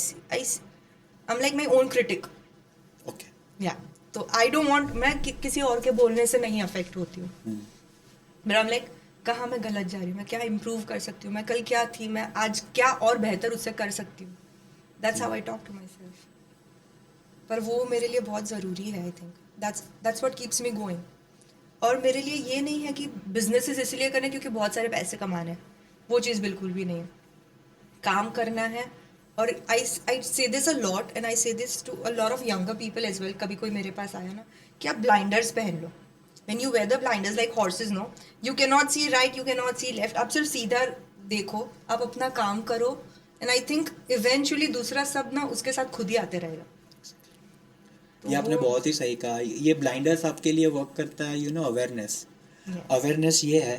am like my own critic. Okay. या तो आई डोंट वांट, मैं किसी और के बोलने से नहीं अफेक्ट होती हूँ. बट आई एम लाइक कहाँ मैं गलत जा रही हूँ, मैं क्या इम्प्रूव कर सकती हूँ, मैं कल क्या थी, मैं आज क्या और बेहतर उससे कर सकती हूँ. That's how I talk to myself. पर वो मेरे लिए बहुत ज़रूरी है. I think that's what keeps me going. और मेरे लिए ये नहीं है कि बिजनेसेस इसलिए करने क्योंकि बहुत सारे पैसे कमाने हैं. वो चीज़ बिल्कुल भी नहीं है. काम करना है. और I say this a lot, and I say this to a lot of younger people as well. कभी कोई मेरे पास आया ना कि आप ब्लाइंडर्स पहन लो. When you wear the blinders like horses, no, you can not see right, you can not see left. आप सिर्फ सीधा देखो, आप अपना काम करो. एंड आई थिंक इवेंचुअली दूसरा सब ना उसके साथ खुद ही आते रहेगा. तो ये आपने वो- बहुत ही सही कहा. ये ब्लाइंडर्स आपके लिए वर्क करता है, अवेयरनेस. Yes. अवेयरनेस ये है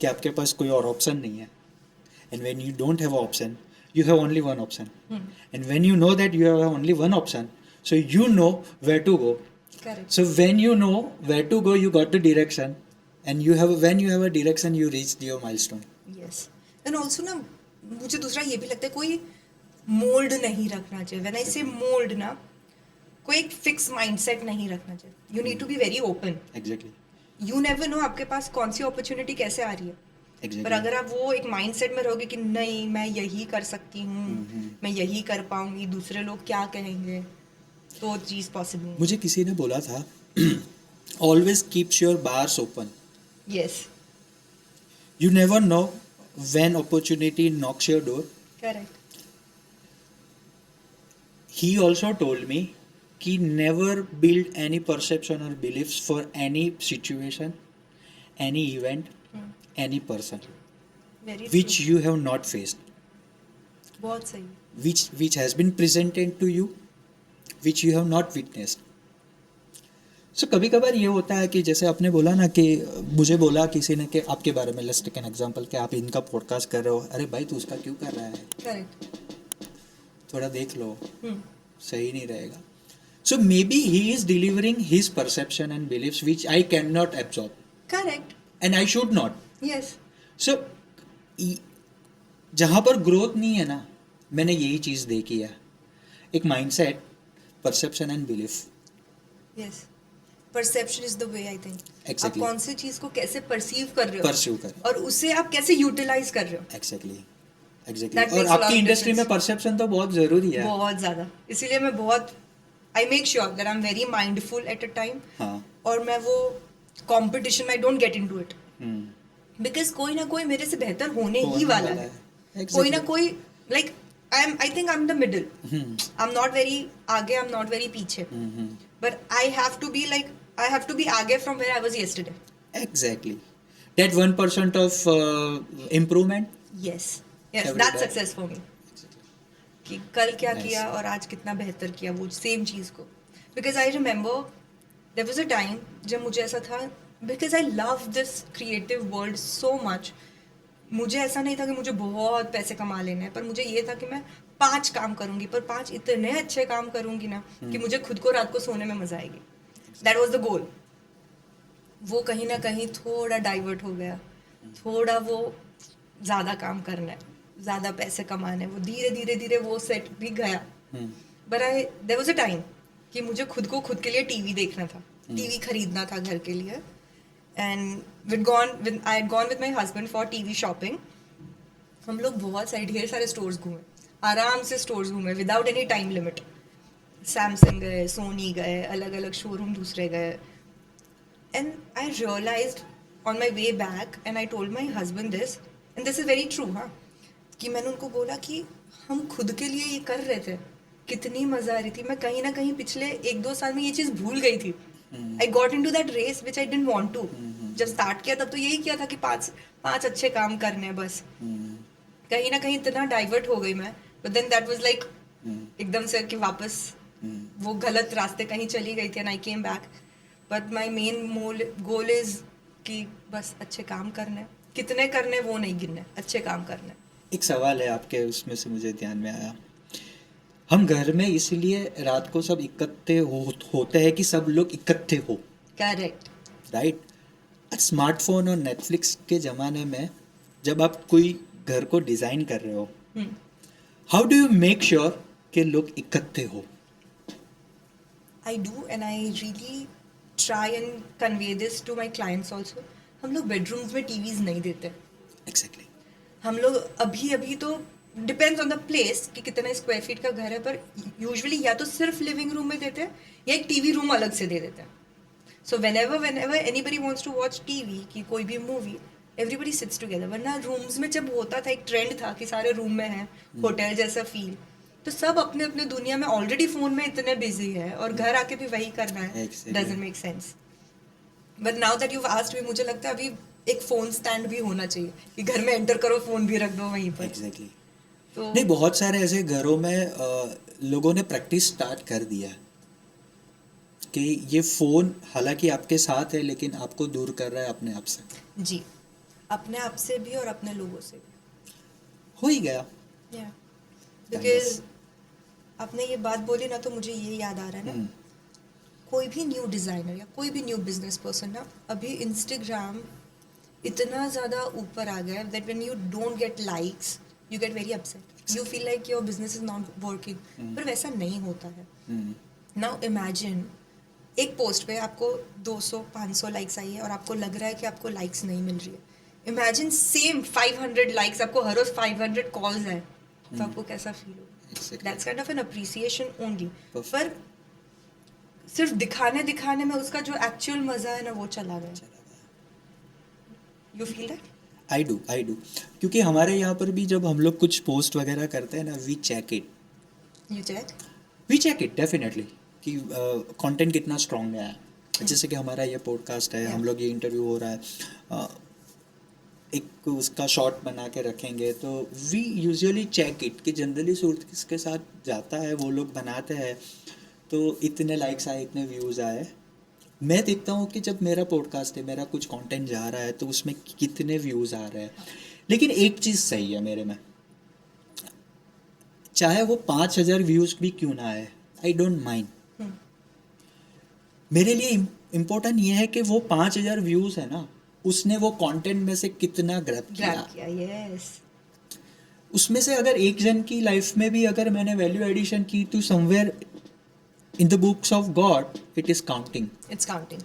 कि आपके पास कोई और ऑप्शन नहीं है. And when you don't have option, you have only one option. And when you know that you have only one option, so you know where to go. Correct. So when you know where to go, you got the direction, and when you have a direction, you reach your milestone. Yes. And also ना मुझे दूसरा ये भी लगता है, कोई mould नहीं रखना चाहिए. When I say mold ना, कोई एक फिक्स माइंडसेट नहीं रखना चाहिए. You need to be very open. Exactly. You never know आपके पास कौन सी अपॉर्चुनिटी कैसे आ रही है. Exactly. पर अगर आप वो एक माइंडसेट में रहोगे कि नहीं मैं यही कर सकती हूँ, मैं यही कर पाऊंगी, दूसरे लोग क्या कहेंगे, तो चीज़ पॉसिबल नहीं. मुझे किसी ने बोला था, always keeps your bars open. Yes. You never know when opportunity knocks your door. Correct. He also told me कि never build any perception or beliefs for any situation, any event, any person Very which true. you have not faced, बहुत सही. which has been presented to you, which you have not witnessed. So कभी कभार ये होता है कि जैसे आपने बोला ना कि मुझे बोला किसी ने कि आपके बारे में, let's take an example, कि आप इनका पॉडकास्ट कर रहे हो, अरे भाई तू उसका क्यों कर रहा है, Correct. थोड़ा देख लो, सही नहीं रहेगा. So maybe he is delivering his perception and beliefs which I cannot absorb, Correct. and I should not. Yes. So जहाँ पर ग्रोथ नहीं है ना, मैंने यही चीज़ देखी है, एक mindset, perception and belief. Yes. Perception is the way, I think. Exactly. आप कौन सी चीज़ को कैसे परसीव कर रहे हो, Perceive कर रहे हो. और उसे आप कैसे यूटिलाइज कर रहे हो. एग्जैक्टली. That और makes a lot आपकी of इंडस्ट्री में difference. परसेप्शन तो बहुत ज़रूरी है. बहुत ज़्यादा. इसीलिए मैं बहुत I make sure that I am very mindful at a time. हाँ. और मैं वो कंपटीशन में I don't get into it, because कोई ना कोई मेरे से बेहतर होने ही वाला है. कोई ना कोई, like I think I am the middle. I am not very आगे, आई एम नॉट वेरी पीछे, but I have to be like, I have to be आगे from where I was yesterday. Exactly. That 1% of improvement. Yes, yes, Every that's day. Success for me. कि कल क्या Nice. किया और आज कितना बेहतर किया, वो सेम चीज़ को. Because I remember there was a time जब मुझे ऐसा था, because I love this creative world so much. मुझे ऐसा नहीं था कि मुझे बहुत पैसे कमा लेने हैं, पर मुझे ये था कि मैं 5 काम करूंगी, पर 5 इतने अच्छे काम करूंगी ना कि मुझे खुद को रात को सोने में मजा आएगी. That was the goal. वो कहीं ना कहीं थोड़ा डाइवर्ट हो गया, थोड़ा वो ज़्यादा काम करना है, ज़्यादा पैसे कमाने, वो धीरे धीरे धीरे वो सेट भी गया. But there was a time कि मुझे खुद को खुद के लिए टीवी देखना था, टीवी खरीदना था घर के लिए. And I had gone with my husband for TV shopping. हम लोग बहुत सारे ढेर सारे स्टोर्स घूमे, आराम से स्टोर्स घूमे without any time limit. Samsung गए, सोनी गए, अलग अलग शोरूम दूसरे गए. And I realized on my way back, and I told my husband this, and this is very true, हाँ, कि मैंने उनको बोला कि हम खुद के लिए ये कर रहे थे, कितनी मज़ा आ रही थी। मैं कहीं ना कहीं पिछले 1-2 साल में ये चीज़ भूल गई थी। I got into that race which I didn't want to. जब स्टार्ट किया तब तो यही किया था कि पाँच पाँच अच्छे काम करने हैं बस। कहीं ना कहीं इतना डाइवर्ट हो गई मैं, but then that was like एकदम से कि वापस वो गलत रास्ते कहीं चली गई थी and I came back. But my main goal is कि बस अच्छे काम करने, कितने करने वो नहीं गिनने, अच्छे काम करने। एक सवाल है आपके उसमें से मुझे ध्यान में आया, हम घर में इसीलिए रात को सब इकट्ठे होते हैं कि सब लोग इकट्ठे हो, करेक्ट। राइट? स्मार्टफोन और नेटफ्लिक्स के ज़माने में जब आप कोई घर को डिज़ाइन कर रहे हो, how do you make sure कि लोग इकट्ठे हो? I do and I really try and convey this to my clients also. हम लोग बेडरूम्स में टीवीज नहीं देते। एग्जैक्टली। हम लोग अभी अभी तो डिपेंड्स ऑन द प्लेस कि कितना स्क्वायर फीट का घर है, पर यूजुअली या तो सिर्फ लिविंग रूम में देते हैं या एक टीवी रूम अलग से दे देते हैं। सो whenever anybody wants to watch TV की कोई भी मूवी, everybody sits together। वरना रूम्स में जब होता था, एक ट्रेंड था कि सारे रूम में हैं, होटल जैसा फील, तो सब अपने अपने दुनिया में ऑलरेडी फोन में इतने बिजी है और घर आके भी वही करना है। Exactly. Doesn't make sense. But now that you asked me, मुझे लगता है अभी एक फोन स्टैंड भी होना चाहिए कि घर में एंटर करो फोन भी रख दो वहीं पर। एग्जैक्टली। तो नहीं, बहुत सारे ऐसे घरों में लोगों ने प्रैक्टिस स्टार्ट कर दिया है कि ये फ़ोन हालांकि आपके साथ है लेकिन आपको दूर कर रहा है अपने आप से। जी, अपने आप से भी और अपने लोगों से भी। हो ही गया। बिकॉज आपने ये बात बोली ना, तो मुझे ये याद आ रहा है ना, कोई भी न्यू डिज़ाइनर या कोई भी न्यू बिजनेस पर्सन ना, अभी इंस्टाग्राम इतना ज़्यादा ऊपर आ गया है that when you don't get likes you get very upset, you feel like your business is not working. पर वैसा नहीं होता है। नाउ इमेजिन एक पोस्ट पे आपको 200-500 लाइक्स आई है और आपको लग रहा है कि आपको लाइक्स नहीं मिल रही है। इमेजिन सेम 500 लाइक्स, आपको हर रोज 500 कॉल्स हैं, तो आपको कैसा फील होगा? That's kind of an appreciation only. पर सिर्फ दिखाने दिखाने में उसका जो एक्चुअल मजा है ना, वो चला गया। You feel that? I do क्योंकि हमारे यहाँ पर भी जब हम लोग कुछ पोस्ट वगैरह करते हैं ना, वी चेक इट डेफिनेटली कि कंटेंट कितना स्ट्रांग है। जैसे कि हमारा ये पॉडकास्ट है, हम लोग ये इंटरव्यू हो रहा है, एक उसका शॉर्ट बना के रखेंगे, तो वी यूजुअली चेक इट कि जनरली सूरत किसके साथ जाता है, वो लोग बनाते हैं तो इतने लाइक्स आए, इतने व्यूज़ आए। मैं देखता हूँ कि जब मेरा पॉडकास्ट है, मेरा कुछ कंटेंट जा रहा है, तो उसमें कितने व्यूज़ आ रहे हैं। लेकिन एक चीज़ सही है मेरे में, चाहे वो 5,000 व्यूज़ भी क्यों ना आए, आई डोंट माइंड। मेरे लिए इम्पोर्टेंट ये है कि वो 5,000 व्यूज़ है ना, उसने वो कंटेंट में से कितना ग्रैब किया। यस। उसमें से अगर एक जन की लाइफ में भी अगर मैंने वैल्यू एडिशन की, तो somewhere in the books of God it is counting. It's counting.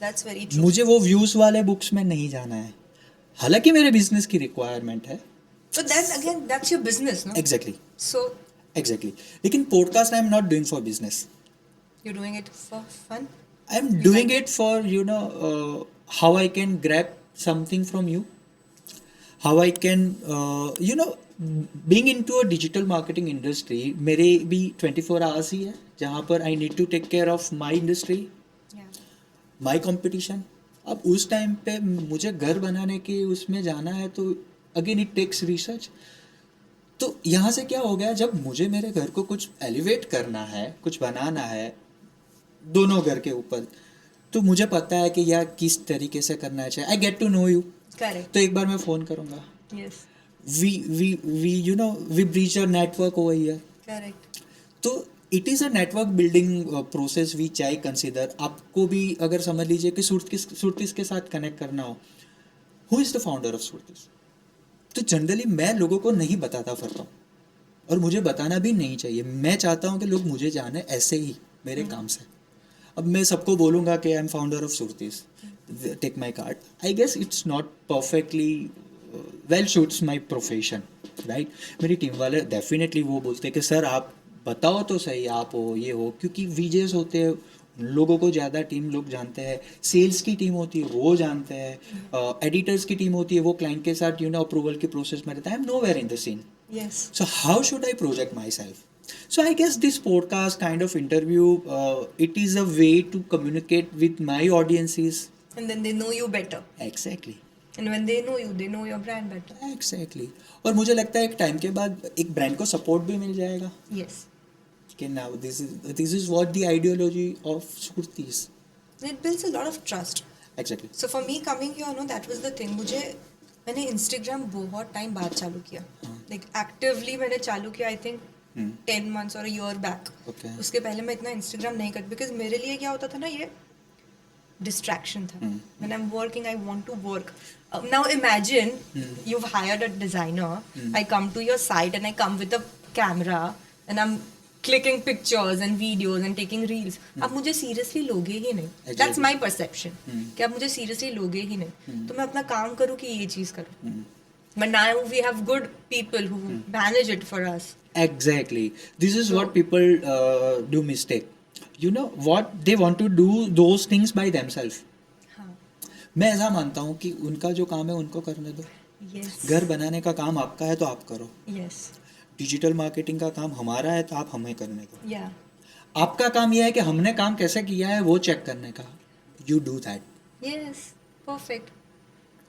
That's very true. मुझे वो व्यूज वाले बुक्स में नहीं जाना है, हालांकि मेरे बिजनेस की रिक्वायरमेंट है। But then again, that's your business, no? Exactly So exactly. लेकिन podcast I am not doing for business, you're doing it for fun? I am doing it for how I can grab something from you, how I can being into a digital marketing industry. मेरे भी 24 hours ही है जहाँ पर I need to take care of my industry, Yeah. My competition. अब उस time पे मुझे घर बनाने के उसमें जाना है, तो अगेन इट टेक्स रिसर्च। तो यहाँ से क्या हो गया, जब मुझे मेरे घर को कुछ एलिवेट करना है, कुछ बनाना है दोनों घर के ऊपर, तो मुझे पता है कि यार किस तरीके से करना चाहिए। I get to know you, Correct. तो एक बार मैं फ़ोन करूँगा, Yes. we breach our network over here. Correct. तो it is a network building process which I consider. आपको भी अगर समझ लीजिए कि सुरतिस के साथ कनेक्ट करना हो इज़ द फाउंडर ऑफ सुरतिस, तो जनरली मैं लोगों को नहीं बताता फिरता हूँ, और मुझे बताना भी नहीं चाहिए। मैं चाहता हूँ कि लोग मुझे जाने ऐसे ही मेरे काम से। अब मैं सबको बोलूँगा कि I am founder of Suratis, take my card, I guess it's not perfectly well suits my profession, right. मेरी टीम वाले डेफिनेटली वो बोलते हैं कि सर आप बताओ तो सही, आप हो ये हो, क्योंकि वीजेस होते हैं लोगों को ज़्यादा टीम लोग जानते हैं, सेल्स की टीम होती है वो जानते हैं, एडिटर्स की टीम होती है वो क्लाइंट के साथ अप्रूवल की प्रोसेस में रहता है। I am nowhere in the scene, Yes. so how should I project myself? So I guess this podcast kind of interview, it is a way to communicate with my audiences. And then they know you better. Exactly. And when they know you, they know your brand better. Exactly. और मुझे लगता है एक time के बाद एक brand को support भी मिल जाएगा Yes. कि now this is what the ideology of Surti is. And it builds a lot of trust. Exactly. So for me coming here, no, that was the thing. मैंने Instagram बहुत time बाद चालू किया. Like actively मैंने चालू किया I think 10 months or a year back. Okay. उसके पहले मैं इतना Instagram नहीं करती because मेरे लिए क्या होता था ना, ये distraction था. When I'm working, I want to work. Now imagine you've hired a designer. I come to your site and I come with a camera and I'm clicking pictures and videos and taking reels. आप मुझे seriously लोगे ही नहीं. Exactly. That's my perception. कि आप मुझे seriously लोगे ही नहीं. तो मैं अपना काम करूँ कि ये चीज़ करूँ. But now we have good people who manage it for us. Exactly. This is what people do mistake. What they want to do those things by themselves. हाँ. मैं ऐसा मानता हूँ कि उनका जो काम है उनको करने दो. Yes. घर बनाने का काम आपका है तो आप करो. Yes. डिजिटल मार्केटिंग का काम हमारा है तो आप हमें करने दो. Yeah. आपका काम यह है कि हमने काम कैसे किया है वो चेक करने का. You do that. Yes. Perfect.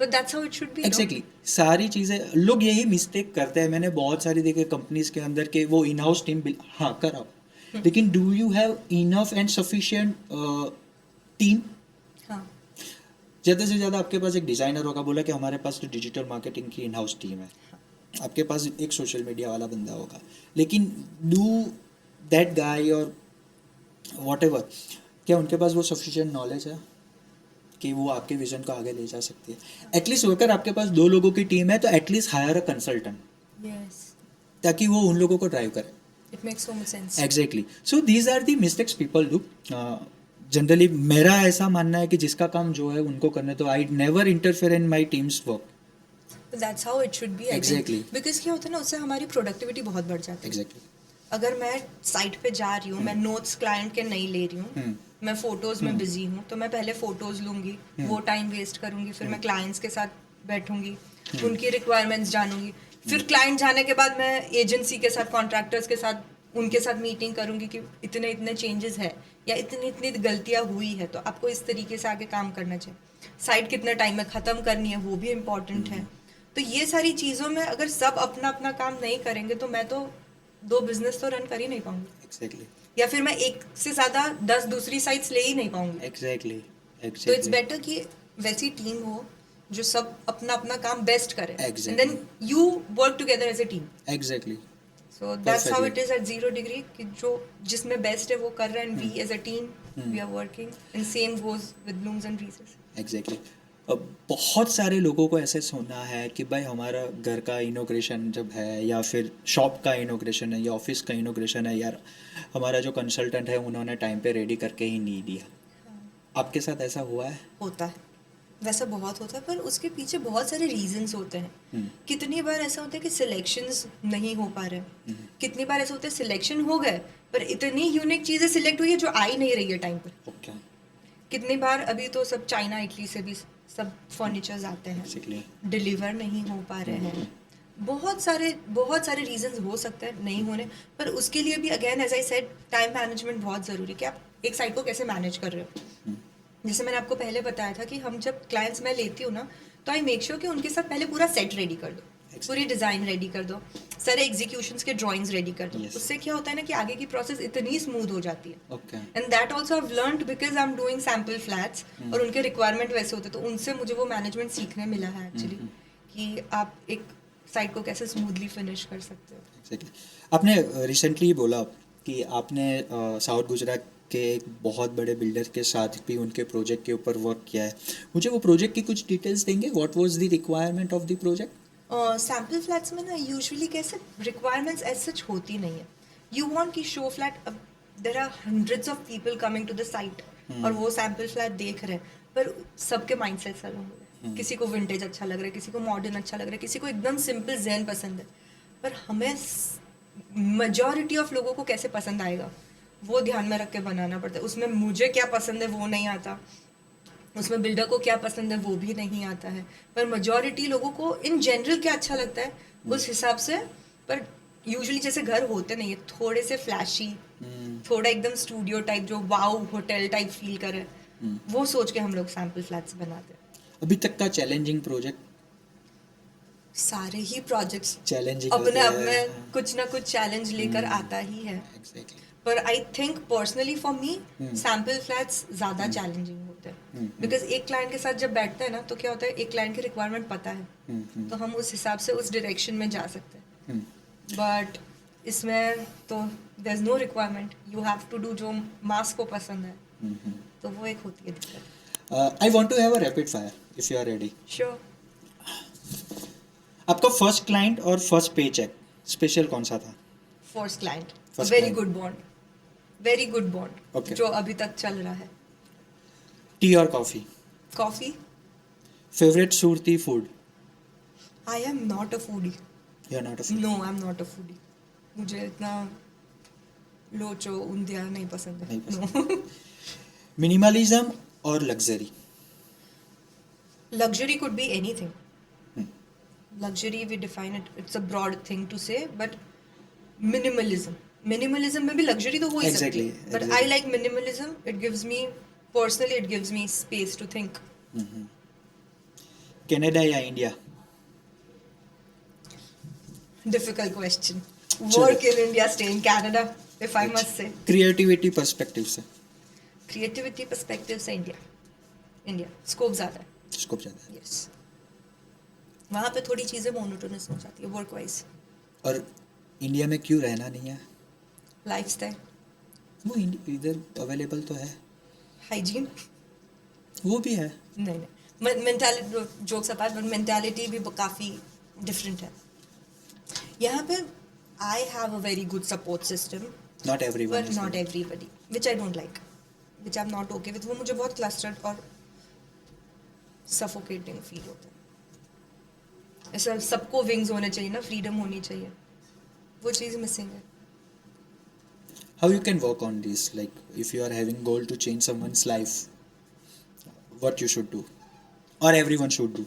But that's how it should be. Exactly. सारी चीज़ें लोग यही मिस्टेक करते हैं. मैंने बहुत सारी देखे कंपनीज के अंदर के वो इन हाउस टीम हाँ कराओ, लेकिन do you have enough and sufficient team? हाँ. ज़्यादा से ज़्यादा आपके पास एक डिज़ाइनर होगा, बोला कि हमारे पास तो डिजिटल मार्केटिंग की इन हाउस टीम है. आपके पास एक सोशल मीडिया वाला बंदा होगा, लेकिन डू दैट गाय और वॉट एवर, क्या उनके पास वो सफिशिएंट नॉलेज है कि वो आपके विजन को आगे ले जा सकती है? एटलीस्ट अगर आपके पास 2 लोगों की टीम है तो at least higher a consultant, Yes. ताकि वो उन लोगों को ड्राइव करे. It makes so much sense. Exactly. So these are the mistakes people do. Generally मेरा ऐसा मानना है कि जिसका काम जो है उनको करने दो. I never interfere in my teams work. But that's how it should be. I Exactly. think. Because क्या होता है ना, उससे हमारी प्रोडक्टिविटी बहुत बढ़ जाती है. एग्जैक्टली. अगर मैं साइट पे जा रही हूँ, मैं नोट्स क्लाइंट के नहीं ले रही हूँ, मैं फोटोज में बिजी हूँ, तो मैं पहले फोटोज लूँगी, वो टाइम वेस्ट करूँगी, फिर मैं क्लाइंट्स के साथ बैठूँगी, उनकी रिक्वायरमेंट्स जानूँगी, फिर क्लाइंट जाने के बाद मैं एजेंसी के साथ, कॉन्ट्रैक्टर्स के साथ, उनके साथ मीटिंग करूँगी कि इतने इतने चेंजेस है या इतनी इतनी गलतियाँ हुई है, तो आपको इस तरीके से आगे काम करना चाहिए. साइट कितने टाइम में ख़त्म करनी है वो भी इम्पॉर्टेंट है. तो ये सारी चीज़ों में अगर सब अपना अपना काम नहीं करेंगे तो मैं तो 2 बिजनेस तो रन कर ही नहीं पाऊंगी. एग्जैक्टली. या फिर मैं एक से ज़्यादा 10 दूसरी साइट्स ले ही नहीं पाऊंगी. एग्जैक्टली. तो इट्स बेटर कि वैसी टीम हो जो सब अपना अपना काम बेस्ट करे. Exactly. And then you work together as a team. Exactly. So that's how it Perfectly. Is at 0 degree कि जो जिसमें बेस्ट है वो कर रहे हैं. And we as a team we are working and same goes with Blooms and Breezes. Exactly. बहुत सारे लोगों को ऐसे सुना है कि भाई हमारा घर का इनोग्रेशन जब है या फिर शॉप का इनोग्रेशन है या ऑफिस का इनोग्रेशन है, यार हमारा जो कंसल्टेंट है उन्होंने टाइम पे रेडी करके ही नहीं दिया. आपके साथ ऐसा हुआ है? होता है, वैसा बहुत होता है, पर उसके पीछे बहुत सारे रीजंस होते हैं. कितनी बार ऐसा होता है कि सिलेक्शंस नहीं हो पा रहे, कितनी बार ऐसा होता है सिलेक्शन हो गए पर इतनी यूनिक चीज़ें सिलेक्ट हुई है जो आ ही नहीं रही है टाइम पर. ओके. कितनी बार अभी तो सब चाइना इटली से भी सब फर्नीचर्स आते हैं, एग्जैक्टली. डिलीवर नहीं हो पा रहे हैं. बहुत सारे रीजंस हो सकते हैं नहीं होने, पर उसके लिए भी again as I said time management बहुत ज़रूरी है कि आप एक साइट को कैसे मैनेज कर रहे हो. जैसे मैंने आपको पहले बताया था कि हम जब क्लाइंट्स मैं लेती हूँ ना, तो आई मेक श्योर कि उनके साथ पहले पूरा सेट रेडी कर दो, पूरी डिज़ाइन रेडी कर दो, सारे एग्जीक्यूशंस के ड्राइंग्स रेडी कर दो. Yes. उससे क्या होता है ना कि आगे की प्रोसेस इतनी स्मूथ हो जाती है. Okay. And that also I learned because I am doing sample flats और उनके रिक्वायरमेंट वैसे होते, तो उनसे मुझे वो मैनेजमेंट सीखने मिला है एक्चुअली कि आप एक साइट को कैसे स्मूथली फिनिश कर सकते हो. एग्जैक्टली. आपने रिसेंटली बोला कि आपने साउथ गुजरात के एक बहुत बड़े बिल्डर के साथ भी उनके प्रोजेक्ट के ऊपर वर्क किया है. मुझे वो प्रोजेक्ट की कुछ डिटेल्स देंगे? What was the requirement of the project? Sample flats में ना यूजुअली कैसे रिक्वायरमेंट्स एज सच होती नहीं है. यू वांट कि show flat, there are hundreds of people coming to the site और वो सैम्पल फ्लैट देख रहे हैं, पर सबके माइंडसेट्स अलग हो गए. किसी को विंटेज अच्छा लग रहा है, किसी को मॉडर्न अच्छा लग रहा है, किसी को एकदम सिंपल ज़ेन पसंद है. पर हमें मेजॉरिटी ऑफ लोगों को कैसे पसंद आएगा वो ध्यान में रख के बनाना पड़ता है। उसमें मुझे क्या पसंद है वो नहीं आता, उसमें बिल्डर को क्या पसंद है वो भी नहीं आता है, पर मेजॉरिटी लोगों को इन जनरल क्या अच्छा लगता है उस हिसाब से। पर यूजुअली जैसे घर होते नहीं है थोड़े से फ्लैशी, थोड़ा एकदम स्टूडियो टाइप जो वाओ होटल टाइप फील करे, वो सोच के हम लोग सैम्पल फ्लैट्स बनाते हैं। अभी तक का चैलेंजिंग प्रोजेक्ट? सारे ही प्रोजेक्ट्स चैलेंजिंग अपने होते आप हैं, में कुछ ना कुछ चैलेंज लेकर आता ही है। एग्जैक्टली। पर I think personally for me sample flats ज़्यादा चैलेंजिंग होते हैं, बिकॉज एक क्लाइंट के साथ जब बैठते हैं ना तो क्या होता है, एक क्लाइंट की रिक्वायरमेंट पता है तो हम उस हिसाब से उस डायरेक्शन में जा सकते हैं। बट इसमें तो there is no requirement, you have to do जो मास को पसंद है, तो वो एक होती है दिक्कत। I want to have a rapid fire if you are ready. Sure. आपका फर्स्ट क्लाइंट और फर्स्ट पे चेक स्पेशल कौन सा था? First client, First very client. Good bond, very good bond, Okay. जो अभी तक चल रहा है। टी और coffee? Coffee. Favourite Surti food? I am not a foodie. You are not a food? No I am not a foodie. मुझे इतना लोचो उंदिया नहीं पसंद है। नहीं नो। मिनिमलिज्म और luxury? Luxury could be anything. Luxury we define it, it's a broad thing to say, but minimalism में भी luxury तो हो ही सकती Exactly, है, but I exactly. Like minimalism. It gives me personally, it gives me space to think. Canada या India? Difficult question. चलो। Work in India, stay in Canada if I must say. Creativity perspective से? Creativity perspective से India. India scope ज़्यादा है। Scope ज़्यादा है। Yes, वहाँ पे थोड़ी चीज़ें मोनोटोनस हो जाती है वर्क वाइज। और इंडिया में क्यों रहना नहीं है? लाइफ स्टाइल, वो इधर अवेलेबल तो है, हाइजीन। वो भी है। नहीं, mentality, jokes apart, but mentality भी काफ़ी डिफरेंट है यहाँ पे। आई have a very good support system, not everyone but not everybody, which I don't like, which I am not okay with. वो मुझे बहुत क्लस्टर्ड और सफोकेटिंग फील होता है। ऐसा सबको विंग्स होने चाहिए ना, फ्रीडम होनी चाहिए, वो चीज़ मिसिंग है। How you can work on this, like if you are having goal to change someone's life, what you should do और everyone should do?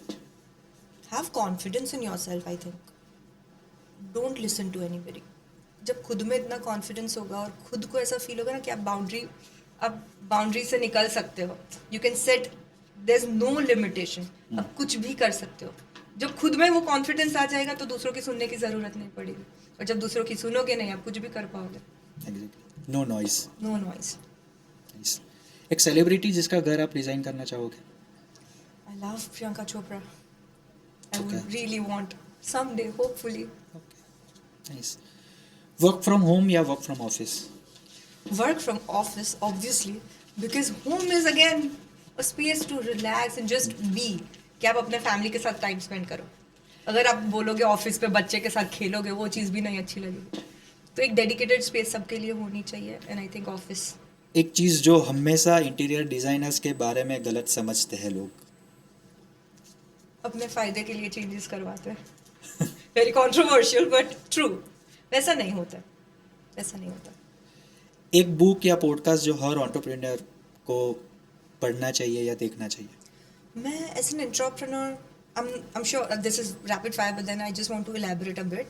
Have confidence in your self. I think don't listen to anybody. जब खुद में इतना confidence होगा और खुद को ऐसा फील होगा ना कि आप बाउंड्री से निकल सकते हो, you can set, there is no limitation, आप कुछ भी कर सकते हो। जब खुद में वो कॉन्फिडेंस आ जाएगा तो दूसरों की सुनने की ज़रूरत नहीं पड़ेगी, और जब दूसरों की सुनोगे नहीं, आप कुछ भी कर पाओगे। Exactly, no noise. No noise. एक सेलिब्रिटी जिसका घर आप डिजाइन करना चाहोगे? I love Priyanka Chopra. I Okay. Would really want someday, hopefully. Nice. Work from home या work from office? Work from office, obviously, because home is again a space to relax and just be, कि आप अपने family के साथ time spend करो। अगर आप बोलोगे ऑफिस पे बच्चे के साथ खेलोगे, वो चीज़ भी नहीं अच्छी लगेगी। तो एक डेडिकेटेड स्पेस सबके लिए होनी चाहिए, एंड आई थिंक ऑफिस। एक चीज़ जो हमेशा इंटीरियर डिज़ाइनर्स के बारे में गलत समझते हैं लोग, अपने फ़ायदे के लिए चेंजेस करवाते हैं। Very controversial but true. वैसा नहीं होता, वैसा नहीं होता। एक बुक या पॉडकास्ट जो हर एंटरप्रेन्योर को पढ़ना चाहिए या देखना चाहिए? मैं as an entrepreneur, I'm sure this is rapid fire, but then I just want to elaborate a bit.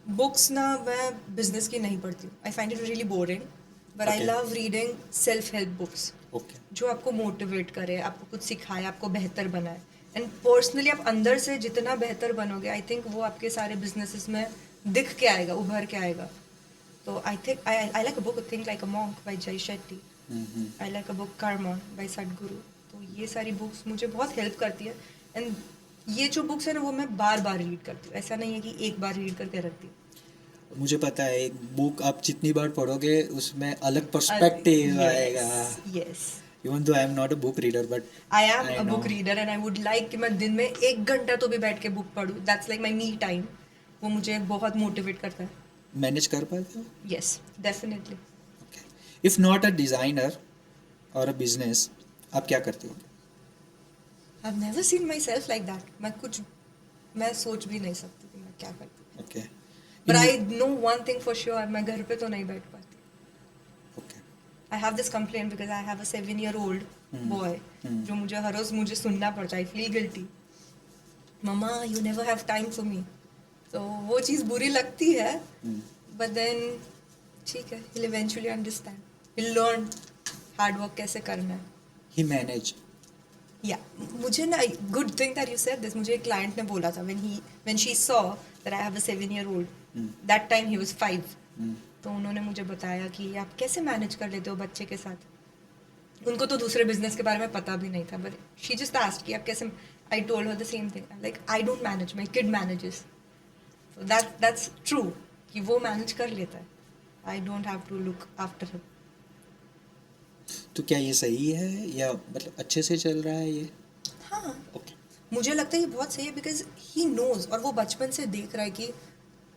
Books ना मैं business की नहीं पढ़ती हूँ. I find it really boring, but I Okay. love reading self-help books. Okay, जो आपको motivate करे, आपको कुछ सिखाए, आपको बेहतर बनाए। एंड पर्सनली आप अंदर से जितना बेहतर बनोगे, आई थिंक वो आपके सारे बिजनेसेस में दिख के आएगा, उभर के आएगा। तो I think I like a book think like a monk by Jay Shetty. I like a book Karma by Sadhguru. तो ये सारी बुक्स मुझे बहुत हेल्प करती है, एंड ये जो बुक्स है ना वो मैं बार बार रीड करती हूँ। ऐसा नहीं है कि एक बार रीड करके रखती हूँ। मुझे पता है एक बुक आप जितनी बार पढ़ोगे उसमें अलग पर्सपेक्टिव आएगा। Yes, even though I am not a book reader but I am a book reader and I would like कि मैं दिन में 1 घंटा तो भी बैठ के बुक पढूं। That's like my me time. वो मुझे बहुत मोटिवेट करता है। मैनेज कर पाते हो? Yes, definitely. If not a designer और अ बिजनेस, आप क्या करते हो? I have never seen my self like that. मैं सोच भी नहीं सकती कि मैं क्या करती हूँ। Okay, but I know one thing for sure, मैं घर पे तो नहीं बैठ पाती। Okay. I have this complain because I have a 7-year-old boy जो मुझे हर रोज मुझे सुनना पड़ता है, I feel guilty, mumma you never have time for me. तो वो चीज़ बुरी लगती है, बट देन ठीक है, he'll eventually understand, he'll learn hard work कैसे करना है। ही मैनेज। या मुझे ना, good thing that you said this, मुझे एक क्लाइंट ने बोला था when she saw that I have a 7-year-old, that time he was 5, तो उन्होंने मुझे बताया कि आप कैसे मैनेज कर लेते हो बच्चे के साथ। उनको तो दूसरे बिजनेस के बारे में पता भी नहीं था, बट शी जस्ट आस्क्ड कि आप कैसे। I told her the same thing, like I don't manage, my kid manages, so that's true कि वो मैनेज कर लेता है, I don't have to look after him. तो क्या ये सही है या मतलब अच्छे से चल रहा है ये? हाँ, ओके। मुझे लगता है ये बहुत सही है, बिकॉज ही नोज, और वो बचपन से देख रहा है कि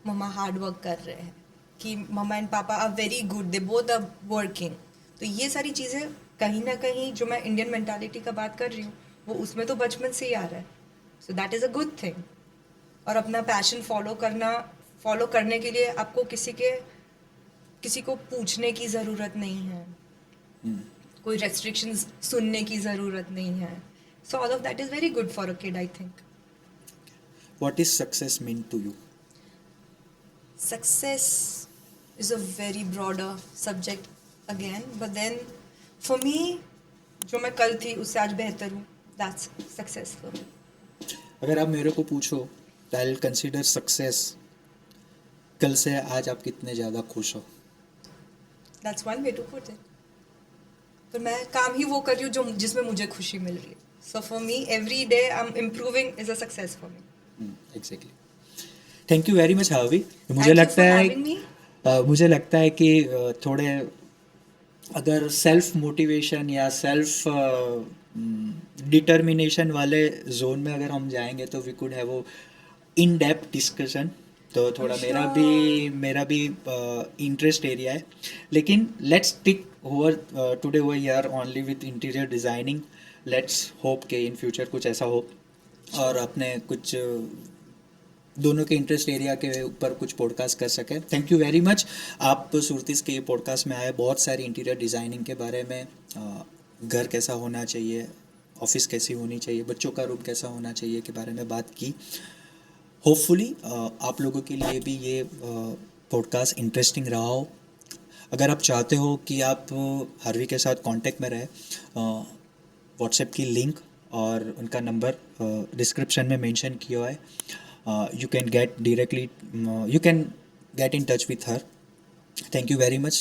मम्मा हार्ड वर्क कर रहे हैं, कि mumma and papa are very good, they both are working. तो ये सारी चीज़ें कहीं ना कहीं, जो मैं इंडियन मेंटालिटी का बात कर रही हूँ, वो उसमें तो बचपन से ही आ रहा है, so that is a good thing. और अपना पैशन फॉलो करने के लिए आपको किसी को पूछने की ज़रूरत नहीं है, कोई रेस्ट्रिक्शंस सुनने की ज़रूरत नहीं है, so all of that is very good for a kid, I think. What is success mean to you? Success is a very broader subject again, but then for me, जो मैं कल थी उससे आज बेहतर हूँ, that's success for me. अगर आप मेरे को पूछो तो आई विल कंसीडर सक्सेस कल से आज आप कितने ज़्यादा खुश हो। That's one way to put it. पर मैं काम ही वो कर रही हूँ जो जिसमें मुझे खुशी मिल रही है, so for me every day I'm improving is a success for me. Exactly. Thank you very much हावी। Thank you for having me. मुझे लगता है कि थोड़े अगर सेल्फ मोटिवेशन या सेल्फ डिटर्मिनेशन वाले जोन में अगर हम जाएंगे तो we could have in depth discussion. तो थोड़ा मेरा भी इंटरेस्ट एरिया है, लेकिन let's tick over today over here only with interior designing. Let's hope के इन फ्यूचर कुछ ऐसा हो और अपने कुछ दोनों के इंटरेस्ट एरिया के ऊपर कुछ पॉडकास्ट कर सकें। थैंक यू वेरी मच, आप सुरतीस के पॉडकास्ट में आए। बहुत सारी इंटीरियर डिज़ाइनिंग के बारे में, घर कैसा होना चाहिए, ऑफिस कैसी होनी चाहिए, बच्चों का रूम कैसा होना चाहिए के बारे में बात की। होपफुली आप लोगों के लिए भी ये पॉडकास्ट इंटरेस्टिंग रहा हो। अगर आप चाहते हो कि आप हार्वी के साथ कांटेक्ट में रहे, व्हाट्सएप की लिंक और उनका नंबर डिस्क्रिप्शन में मेंशन किया हुआ है। You can get in touch with her. Thank you very much.